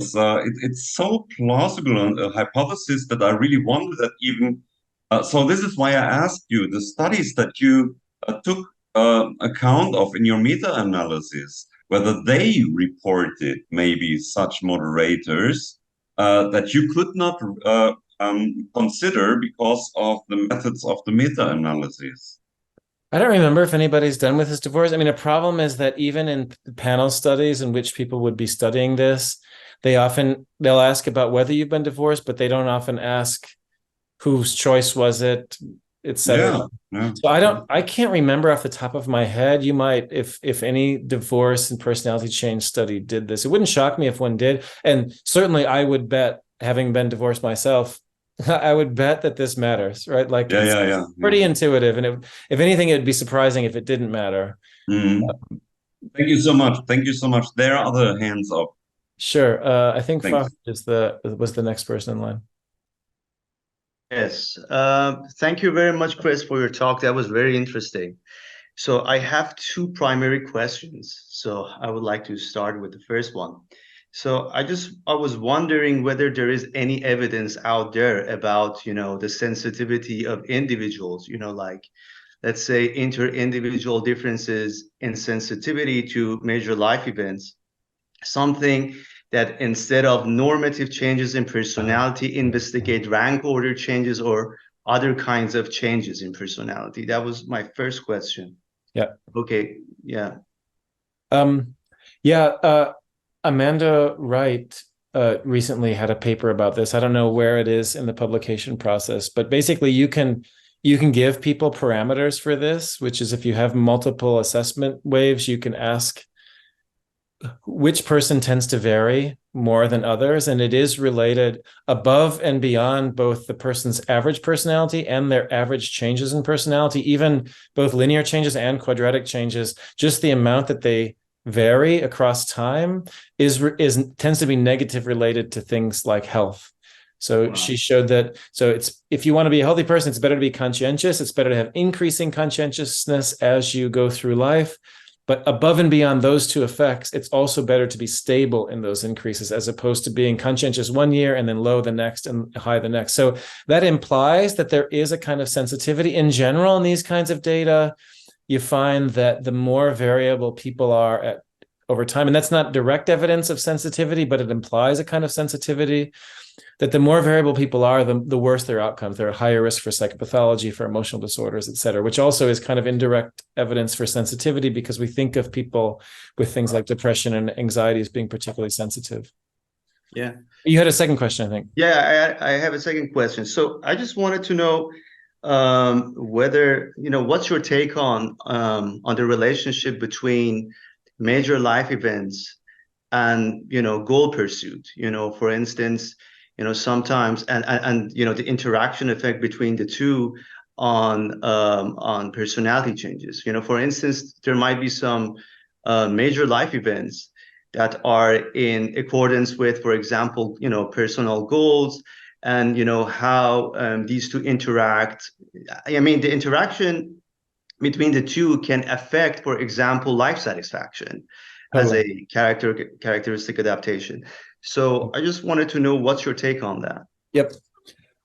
it's so plausible a hypothesis that I really wonder that even so this is why I asked you the studies that you took account of in your meta-analysis, whether they reported maybe such moderators that you could not consider because of the methods of the meta-analysis. I don't remember if anybody's done with this divorce. I mean, a problem is that even in panel studies in which people would be studying this, they'll ask about whether you've been divorced, but they don't often ask whose choice was it, et cetera. Yeah, yeah. So I can't remember off the top of my head. You might, if any divorce and personality change study did this, it wouldn't shock me if one did. And certainly I would bet, having been divorced myself, I would bet that this matters, right? Like Yeah, it's yeah, yeah, yeah. pretty intuitive. And if anything, it'd be surprising if it didn't matter. Mhm. Thank you so much. Thank you so much. There are other hands up. Sure. I think Thanks. Fahd was the next person in line. Yes. Thank you very much, Chris, for your talk. That was very interesting. So I have two primary questions. So I would like to start with the first one. So I was wondering whether there is any evidence out there about, the sensitivity of individuals, like let's say inter-individual differences in sensitivity to major life events, something that instead of normative changes in personality, investigate rank order changes or other kinds of changes in personality. That was my first question. Yeah. Okay. Yeah. Yeah. Amanda Wright recently had a paper about this. I don't know where it is in the publication process, but basically you can give people parameters for this, which is if you have multiple assessment waves, you can ask which person tends to vary more than others, and it is related above and beyond both the person's average personality and their average changes in personality, even both linear changes and quadratic changes. Just the amount that they vary across time is tends to be negative related to things like health. So wow. She showed that. So it's, if you want to be a healthy person, it's better to be conscientious. It's better to have increasing conscientiousness as you go through life. But above and beyond those two effects, it's also better to be stable in those increases as opposed to being conscientious one year and then low the next and high the next. So that implies that there is a kind of sensitivity in general in these kinds of data. You find that the more variable people are over time, and that's not direct evidence of sensitivity, but it implies a kind of sensitivity, that the more variable people are, the worse their outcomes. They're at higher risk for psychopathology, for emotional disorders, et cetera, which also is kind of indirect evidence for sensitivity because we think of people with things like depression and anxiety as being particularly sensitive. Yeah. You had a second question, I think. Yeah, I have a second question. So I just wanted to know whether, what's your take on the relationship between major life events and, goal pursuit? For instance, sometimes and the interaction effect between the two on personality changes. For instance, there might be some major life events that are in accordance with, for example, personal goals, and how these two interact. I mean, the interaction between the two can affect, for example, life satisfaction as a characteristic adaptation. So I just wanted to know what's your take on that. Yep.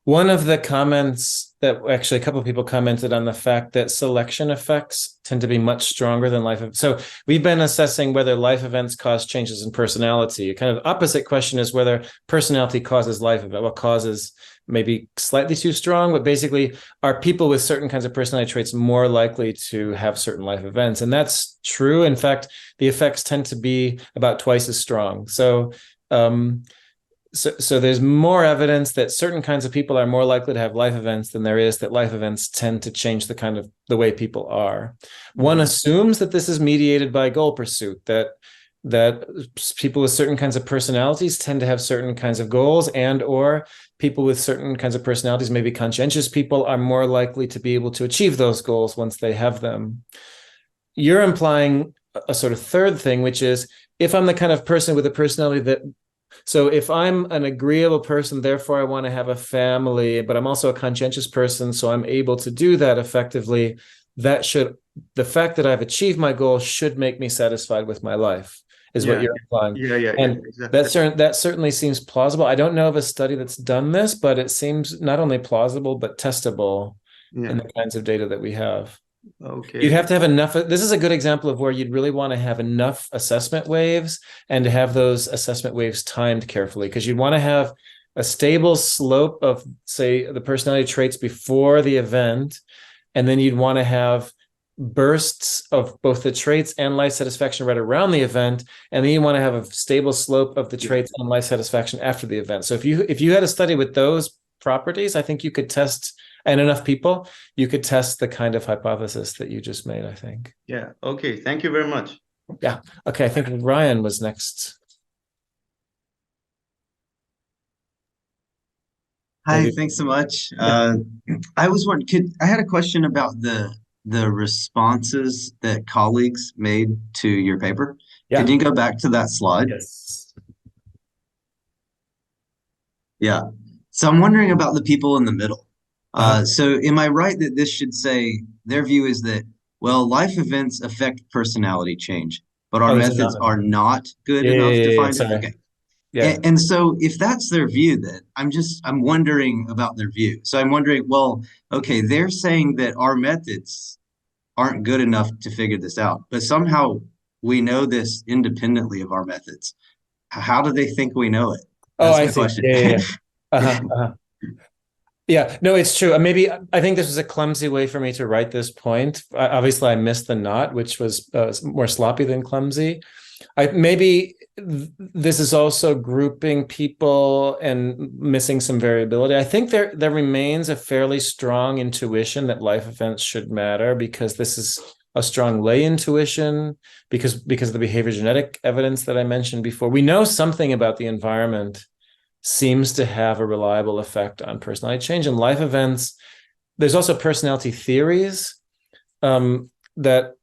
One of the comments that actually a couple of people commented on the fact that selection effects tend to be much stronger than life events. So we've been assessing whether life events cause changes in personality. A kind of opposite question is whether personality causes life event. What causes maybe slightly too strong, but basically are people with certain kinds of personality traits more likely to have certain life events? And that's true. In fact, the effects tend to be about twice as strong. So there's more evidence that certain kinds of people are more likely to have life events than there is that life events tend to change the way people are. One assumes that this is mediated by goal pursuit, that people with certain kinds of personalities tend to have certain kinds of goals, and or people with certain kinds of personalities, maybe conscientious people, are more likely to be able to achieve those goals once they have them. You're implying a sort of third thing, which is, if I'm the kind of person with a personality so if I'm an agreeable person, therefore I want to have a family, but I'm also a conscientious person, so I'm able to do that effectively, the fact that I've achieved my goal should make me satisfied with my life, is what you're implying. And exactly. That certainly seems plausible. I don't know of a study that's done this, but it seems not only plausible, but testable in the kinds of data that we have. Okay. You'd have to have enough. This is a good example of where you'd really want to have enough assessment waves and to have those assessment waves timed carefully, because you'd want to have a stable slope of, say, the personality traits before the event, and then you'd want to have bursts of both the traits and life satisfaction right around the event, and then you want to have a stable slope of the traits and life satisfaction after the event. So if you had a study with those properties, I think you could test, and enough people, you could test the kind of hypothesis that you just made, I think. Yeah. Okay. Thank you very much. Yeah. Okay. I think Ryan was next. Hi. Maybe. Thanks so much. I was wondering, I had a question about the responses that colleagues made to your paper. Yeah. Could you go back to that slide? Yes. Yeah. So I'm wondering about the people in the middle. So am I right that this should say their view is that, well, life events affect personality change, but our methods are not good enough to find it? Okay. Yeah. And so if that's their view, then I'm wondering about their view. So I'm wondering, well, okay, they're saying that our methods aren't good enough to figure this out, but somehow we know this independently of our methods. How do they think we know it? That's my question. Yeah. Yeah, no, it's true. Maybe I think this was a clumsy way for me to write this point. Obviously, I missed the not, which was more sloppy than clumsy. Maybe this is also grouping people and missing some variability. I think there remains a fairly strong intuition that life events should matter, because this is a strong lay intuition because of the behavior genetic evidence that I mentioned before. We know something about the environment seems to have a reliable effect on personality change and life events. There's also personality theories that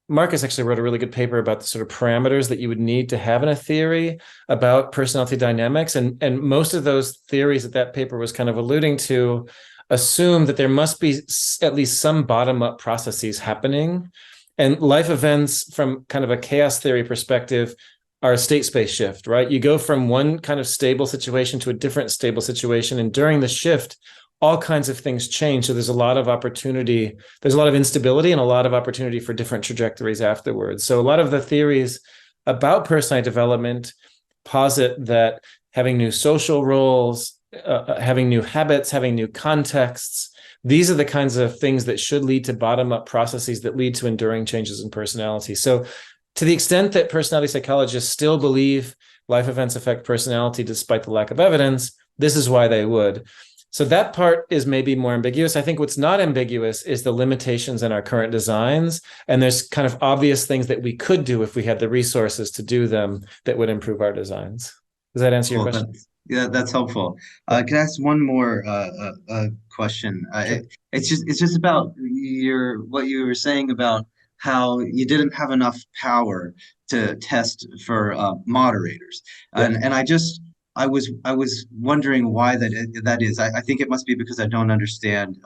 Marcus actually wrote a really good paper about the sort of parameters that you would need to have in a theory about personality dynamics. And most of those theories that paper was kind of alluding to assume that there must be at least some bottom-up processes happening. And life events from kind of a chaos theory perspective are a state space shift, right? You go from one kind of stable situation to a different stable situation. And during the shift, all kinds of things change. So there's a lot of opportunity. There's a lot of instability and a lot of opportunity for different trajectories afterwards. So a lot of the theories about personality development posit that having new social roles, having new habits, having new contexts, these are the kinds of things that should lead to bottom-up processes that lead to enduring changes in personality. So to the extent that personality psychologists still believe life events affect personality despite the lack of evidence, this is why they would. So that part is maybe more ambiguous. I think what's not ambiguous is the limitations in our current designs. And there's kind of obvious things that we could do if we had the resources to do them that would improve our designs. Does that answer your question? Yeah, that's helpful. Can I ask one more question? Sure. It's just about what you were saying about how you didn't have enough power to test for moderators, and I was wondering why that is. I think it must be because I don't understand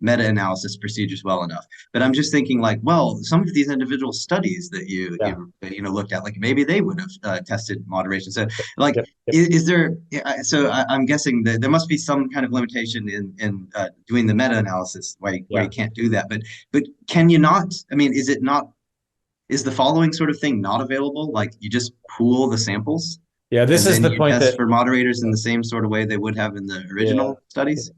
meta-analysis procedures well enough. But I'm just thinking like, well, some of these individual studies that you looked at, like maybe they would have tested moderation. So like, is there? So I'm guessing that there must be some kind of limitation in doing the meta-analysis where you can't do that. But can you not? I mean, is it not? Is the following sort of thing not available? Like you just pool the samples? Yeah, this is the point that for moderators in the same sort of way they would have in the original studies.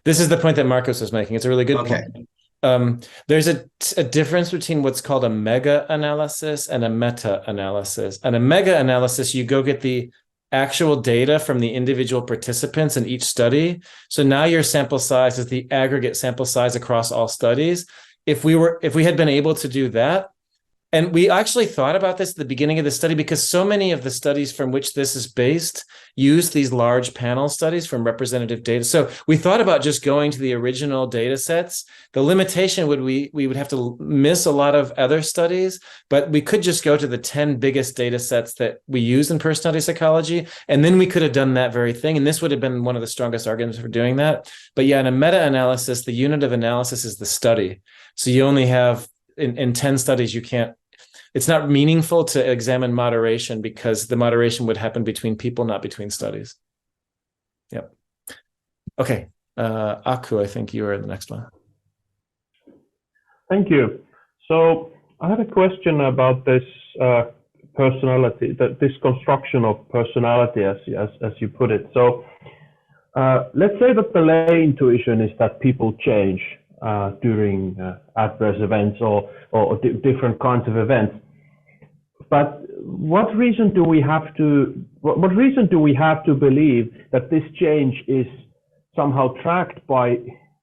This is the point that Marcos was making. It's a really good point. There's a difference between what's called a mega-analysis and a meta-analysis. And a mega-analysis, you go get the actual data from the individual participants in each study. So now your sample size is the aggregate sample size across all studies. If we had been able to do that, and we actually thought about this at the beginning of the study because so many of the studies from which this is based use these large panel studies from representative data. So we thought about just going to the original data sets. The limitation would we would have to miss a lot of other studies, but we could just go to the 10 biggest data sets that we use in personality psychology. And then we could have done that very thing. And this would have been one of the strongest arguments for doing that. But yeah, in a meta-analysis, the unit of analysis is the study. So you only have in 10 studies, it's not meaningful to examine moderation because the moderation would happen between people, not between studies. Yep. Okay. Aku, I think you are the next one. Thank you. So I had a question about this personality, this construction of personality, as you put it. So let's say that the lay intuition is that people change during adverse events or different kinds of events. But what reason do we have to believe that this change is somehow tracked by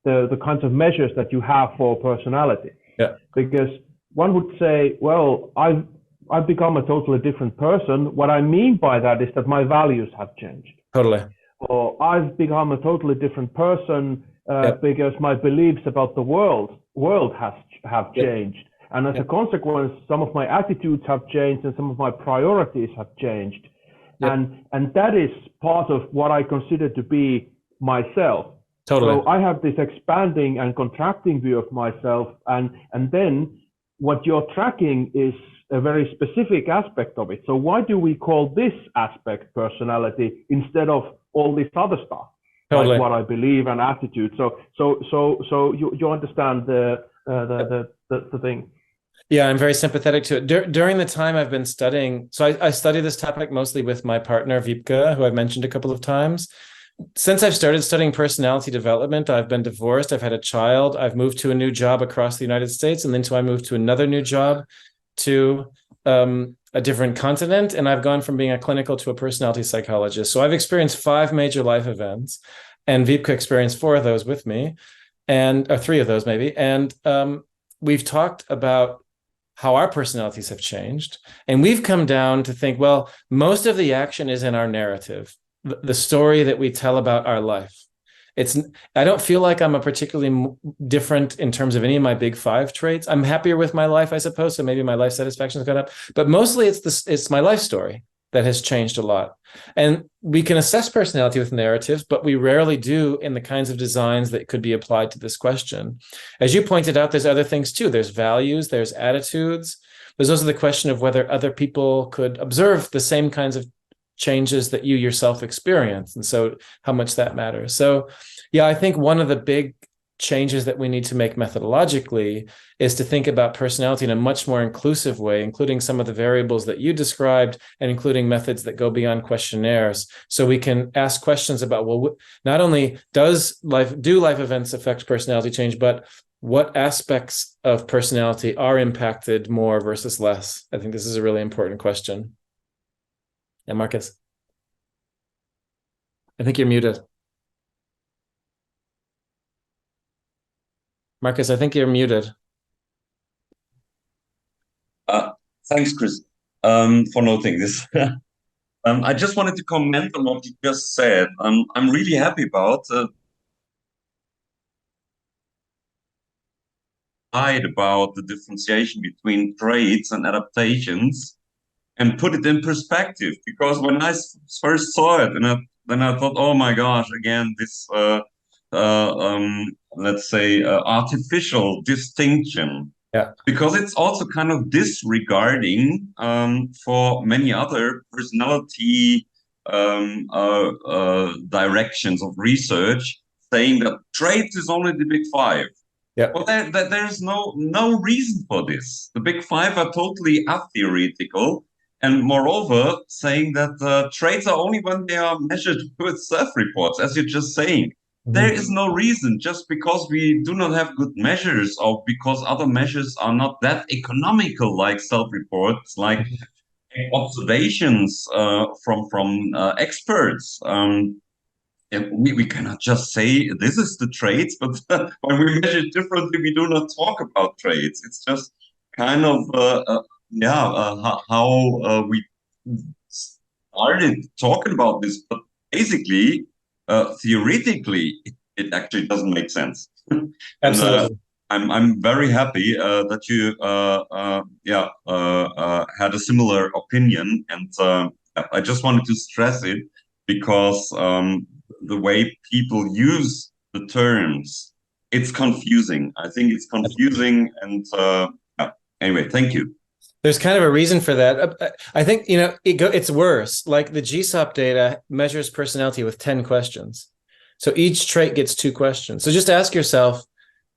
the kinds of measures that you have for personality? Yeah. Because one would say, well, I've become a totally different person. What I mean by that is that my values have changed. Totally. Or I've become a totally different person because my beliefs about the world have changed. And as a consequence, some of my attitudes have changed and some of my priorities have changed. And that is part of what I consider to be myself. Totally. So I have this expanding and contracting view of myself. And then what you're tracking is a very specific aspect of it. So why do we call this aspect personality instead of all this other stuff? Totally. Like what I believe and attitude. So you understand the thing. Yeah, I'm very sympathetic to it. During the time I've been studying, so I study this topic mostly with my partner, Wiebke, who I've mentioned a couple of times. Since I've started studying personality development, I've been divorced, I've had a child, I've moved to a new job across the United States, and then I moved to another new job to a different continent, and I've gone from being a clinical to a personality psychologist. So I've experienced 5 major life events, and Wiebke experienced 4 of those with me, or 3 of those maybe. And we've talked about how our personalities have changed. And we've come down to think, well, most of the action is in our narrative, the story that we tell about our life. I don't feel like I'm a particularly different in terms of any of my big five traits. I'm happier with my life, I suppose. So maybe my life satisfaction has gone up, but mostly it's my life story that has changed a lot. And we can assess personality with narratives, but we rarely do in the kinds of designs that could be applied to this question. As you pointed out, there's other things too. There's values, there's attitudes. There's also the question of whether other people could observe the same kinds of changes that you yourself experience, and so how much that matters. So yeah, I think one of the big changes that we need to make methodologically is to think about personality in a much more inclusive way, including some of the variables that you described and including methods that go beyond questionnaires, so we can ask questions about, well, not only do life events affect personality change, but what aspects of personality are impacted more versus less. I think this is a really important question. Yeah, Marcus. I think you're muted. Marcus, I think you're muted. Thanks, Chris, for noting this. I just wanted to comment on what you just said. I'm really happy about the differentiation between traits and adaptations, and put it in perspective. Because when I first saw it, then I thought, oh my gosh, again, this let's say artificial distinction. Yeah. Because it's also kind of disregarding for many other personality directions of research, saying that traits is only the big five. Yeah. Well, there's no reason for this. The big five are totally atheoretical. And moreover, saying that traits are only when they are measured with self-reports, as you're just saying. Mm-hmm. There is no reason, just because we do not have good measures, or because other measures are not that economical, like self-reports, like observations from experts. We cannot just say this is the traits, but when we measure it differently, we do not talk about traits. It's just kind of how we started talking about this, but basically, theoretically, it actually doesn't make sense. Absolutely. I'm very happy that you had a similar opinion, and I just wanted to stress it, because the way people use the terms, it's confusing. I think it's confusing, and anyway, thank you. There's kind of a reason for that. I think, it's worse. Like the GSOP data measures personality with 10 questions. So each trait gets 2 questions. So just ask yourself,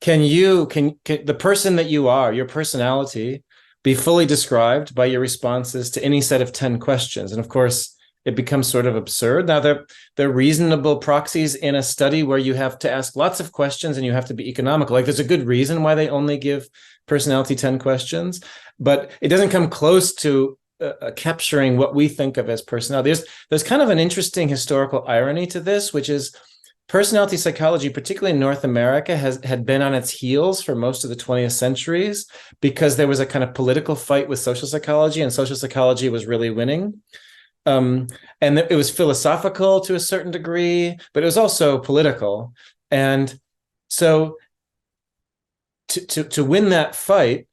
can the person that you are, your personality, be fully described by your responses to any set of 10 questions? And of course, it becomes sort of absurd. Now, they're reasonable proxies in a study where you have to ask lots of questions and you have to be economical. Like there's a good reason why they only give personality 10 questions, but it doesn't come close to capturing what we think of as personality. There's kind of an interesting historical irony to this, which is personality psychology, particularly in North America, had been on its heels for most of the 20th centuries, because there was a kind of political fight with social psychology, and social psychology was really winning. And it was philosophical to a certain degree, but it was also political. And so to win that fight,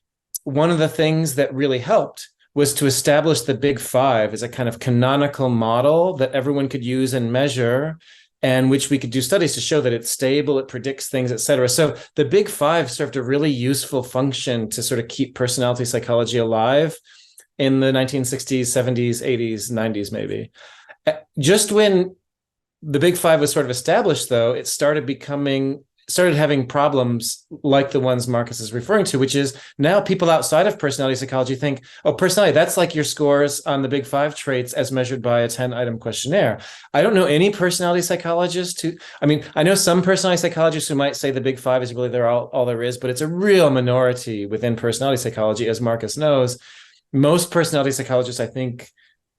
one of the things that really helped was to establish the big five as a kind of canonical model that everyone could use and measure, and which we could do studies to show that it's stable, it predicts things, et cetera. So the big five served a really useful function to sort of keep personality psychology alive in the 1960s, 70s, 80s, 90s, maybe. Just when the big five was sort of established, though, it started having problems like the ones Marcus is referring to, which is now people outside of personality psychology think, oh, personality, that's like your scores on the big five traits as measured by a 10-item questionnaire. I don't know any personality psychologist I know some personality psychologists who might say the big five is really all there is, but it's a real minority within personality psychology, as Marcus knows. Most personality psychologists, I think,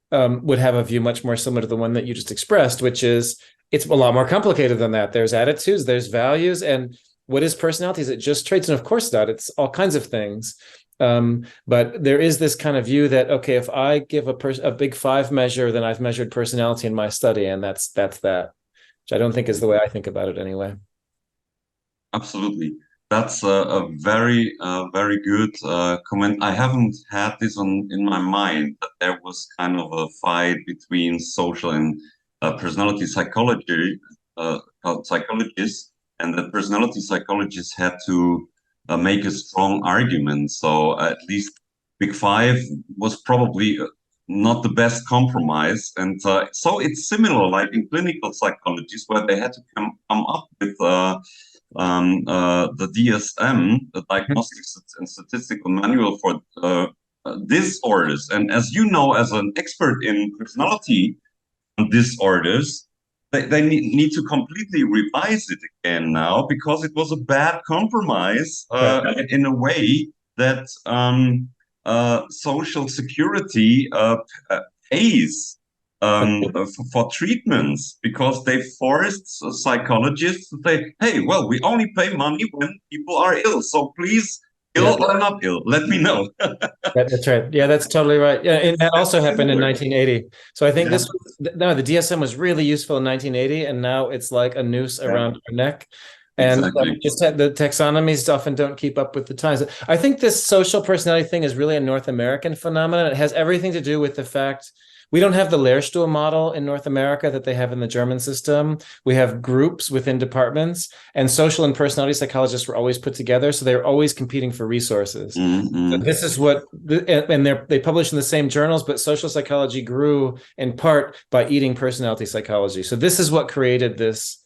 would have a view much more similar to the one that you just expressed, which is it's a lot more complicated than that. There's attitudes, there's values, and what is personality? Is it just traits? And of course not. It's all kinds of things. But there is this kind of view that, okay, if I give a big five measure, then I've measured personality in my study, and that's that, which I don't think is the way I think about it anyway. Absolutely. That's a very, very good comment. I haven't had this in my mind, that there was kind of a fight between social and personality psychologists, and that personality psychologists had to make a strong argument. So at least Big Five was probably not the best compromise. And so it's similar, like in clinical psychology, where they had to come up with the DSM, the Diagnostics and Statistical Manual for disorders. And as you know, as an expert in personality disorders, they need to completely revise it again now, because it was a bad compromise in a way that Social Security pays for treatments, because they forced psychologists to say, hey, well, we only pay money when people are ill. So please, ill or not ill, let me know. That's right. Yeah, that's totally right. Yeah, and that also happened in 1980. So I think the DSM was really useful in 1980, and now it's like a noose around our neck. And just the taxonomies often don't keep up with the times. I think this social personality thing is really a North American phenomenon. It has everything to do with the fact we don't have the Lehrstuhl model in North America that they have in the German system. We have groups within departments, and social and personality psychologists were always put together. So they're always competing for resources. So this is what, and they publish in the same journals, but social psychology grew in part by eating personality psychology. So this is what created this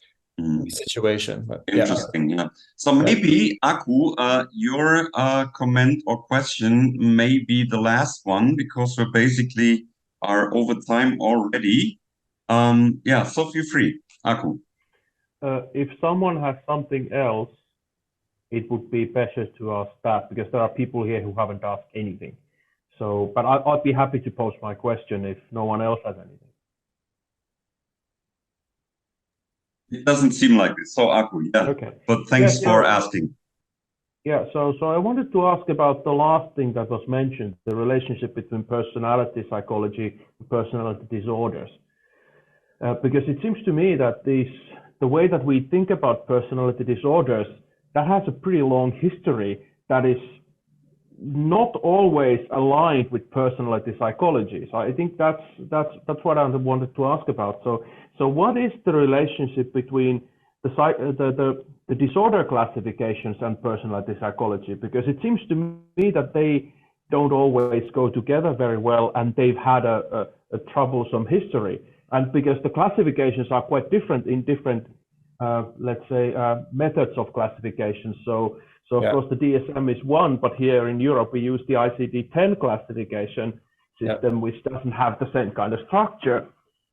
situation. But, interesting. Yeah. So maybe, Aku, your comment or question may be the last one, because we're basically are over time already. So feel free, Aku. If someone has something else, it would be better to ask that, because there are people here who haven't asked anything. So, but I'd be happy to post my question if no one else has anything. It doesn't seem like this. So, Aku, Okay. But thanks for asking. Yeah, so I wanted to ask about the last thing that was mentioned, the relationship between personality psychology and personality disorders. Because it seems to me that the way that we think about personality disorders, that has a pretty long history that is not always aligned with personality psychology. So I think that's what I wanted to ask about. So what is the relationship between the disorder classifications and personality psychology? Because it seems to me that they don't always go together very well, and they've had a troublesome history. And because the classifications are quite different in different, methods of classification. So of course the DSM is one, but here in Europe we use the ICD-10 classification system, which doesn't have the same kind of structure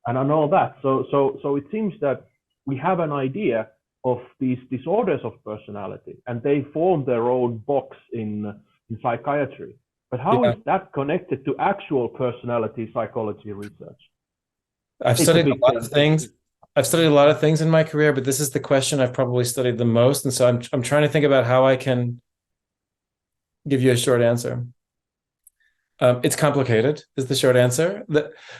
and all that. So it seems that we have an idea of these disorders of personality, and they form their own box in psychiatry. But how is that connected to actual personality psychology research? I've studied a lot of things. I've studied a lot of things in my career, but this is the question I've probably studied the most. And so I'm trying to think about how I can give you a short answer. It's complicated, is the short answer.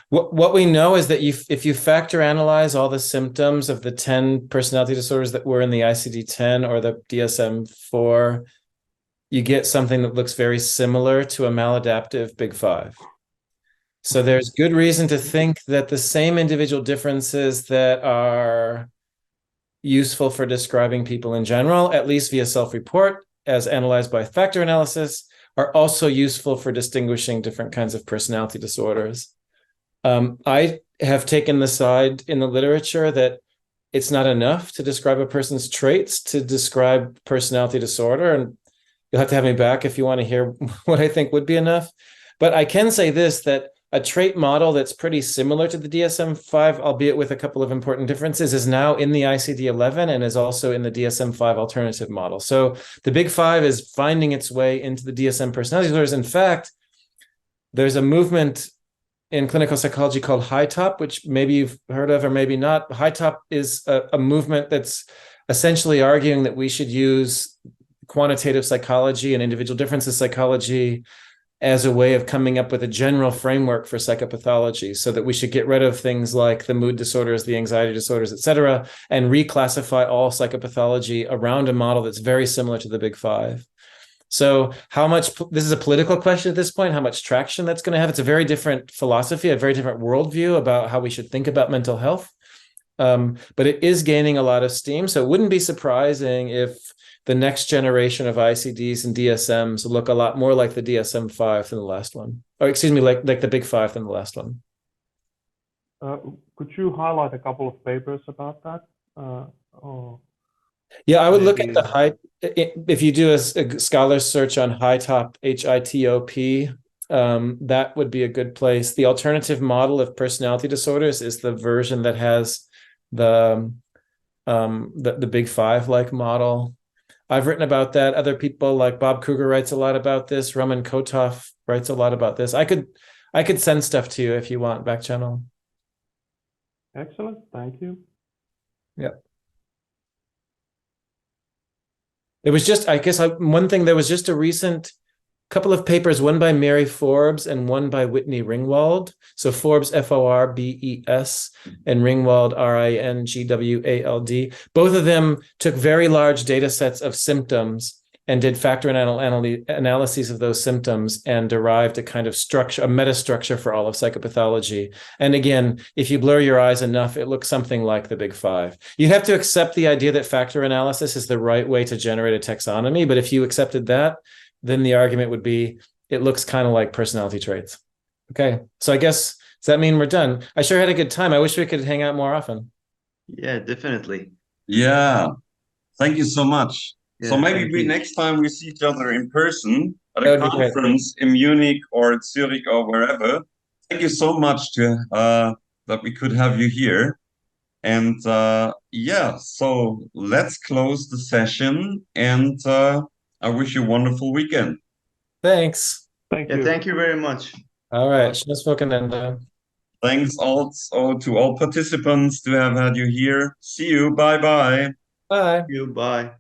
What we know is that if you factor analyze all the symptoms of the 10 personality disorders that were in the ICD-10 or the DSM-4, you get something that looks very similar to a maladaptive Big Five. So there's good reason to think that the same individual differences that are useful for describing people in general, at least via self-report, as analyzed by factor analysis, are also useful for distinguishing different kinds of personality disorders. I have taken the side in the literature that it's not enough to describe a person's traits to describe personality disorder. And you'll have to have me back if you want to hear what I think would be enough. But I can say this, that a trait model that's pretty similar to the DSM-5, albeit with a couple of important differences, is now in the ICD-11 and is also in the DSM-5 alternative model. So the Big Five is finding its way into the DSM personality disorders. In fact, there's a movement in clinical psychology called High Top, which maybe you've heard of or maybe not. High Top is a movement that's essentially arguing that we should use quantitative psychology and individual differences psychology as a way of coming up with a general framework for psychopathology, so that we should get rid of things like the mood disorders, the anxiety disorders, et cetera, and reclassify all psychopathology around a model that's very similar to the Big Five. So how much, this is a political question at this point, how much traction that's going to have. It's a very different philosophy, a very different worldview about how we should think about mental health. But it is gaining a lot of steam. So it wouldn't be surprising if the next generation of ICDs and DSMs look a lot more like the DSM-5 than the last one. Or excuse me, like the Big Five than the last one. Could you highlight a couple of papers about that? Yeah, I would look at the high, if you do a scholar search on HITOP, HITOP, that would be a good place. The alternative model of personality disorders is the version that has the Big Five like model. I've written about that. Other people like Bob Kruger writes a lot about this. Roman Kotov writes a lot about this. I could send stuff to you if you want, back channel. Excellent, thank you. Yeah. There was just, I guess, one thing, there was just a recent couple of papers, one by Mary Forbes and one by Whitney Ringwald. So Forbes, Forbes, and Ringwald, Ringwald. Both of them took very large data sets of symptoms and did factor analyses of those symptoms and derived a kind of structure, a metastructure for all of psychopathology. And again, if you blur your eyes enough, it looks something like the Big Five. You have to accept the idea that factor analysis is the right way to generate a taxonomy. But if you accepted that, then the argument would be, it looks kind of like personality traits. Okay, so I guess, does that mean we're done? I sure had a good time. I wish we could hang out more often. Yeah, definitely. Yeah, thank you so much. Yeah, so maybe next time we see each other in person at That a would be great. conference in Munich or Zurich or wherever. Thank you so much to that we could have you here. And yeah, so let's close the session, and I wish you a wonderful weekend. Thanks. Thank Yeah, you. thank you very much. All right. Schönes Wochenende. Thanks also to all participants to have had you here. See you. Bye-bye. Bye. You, bye.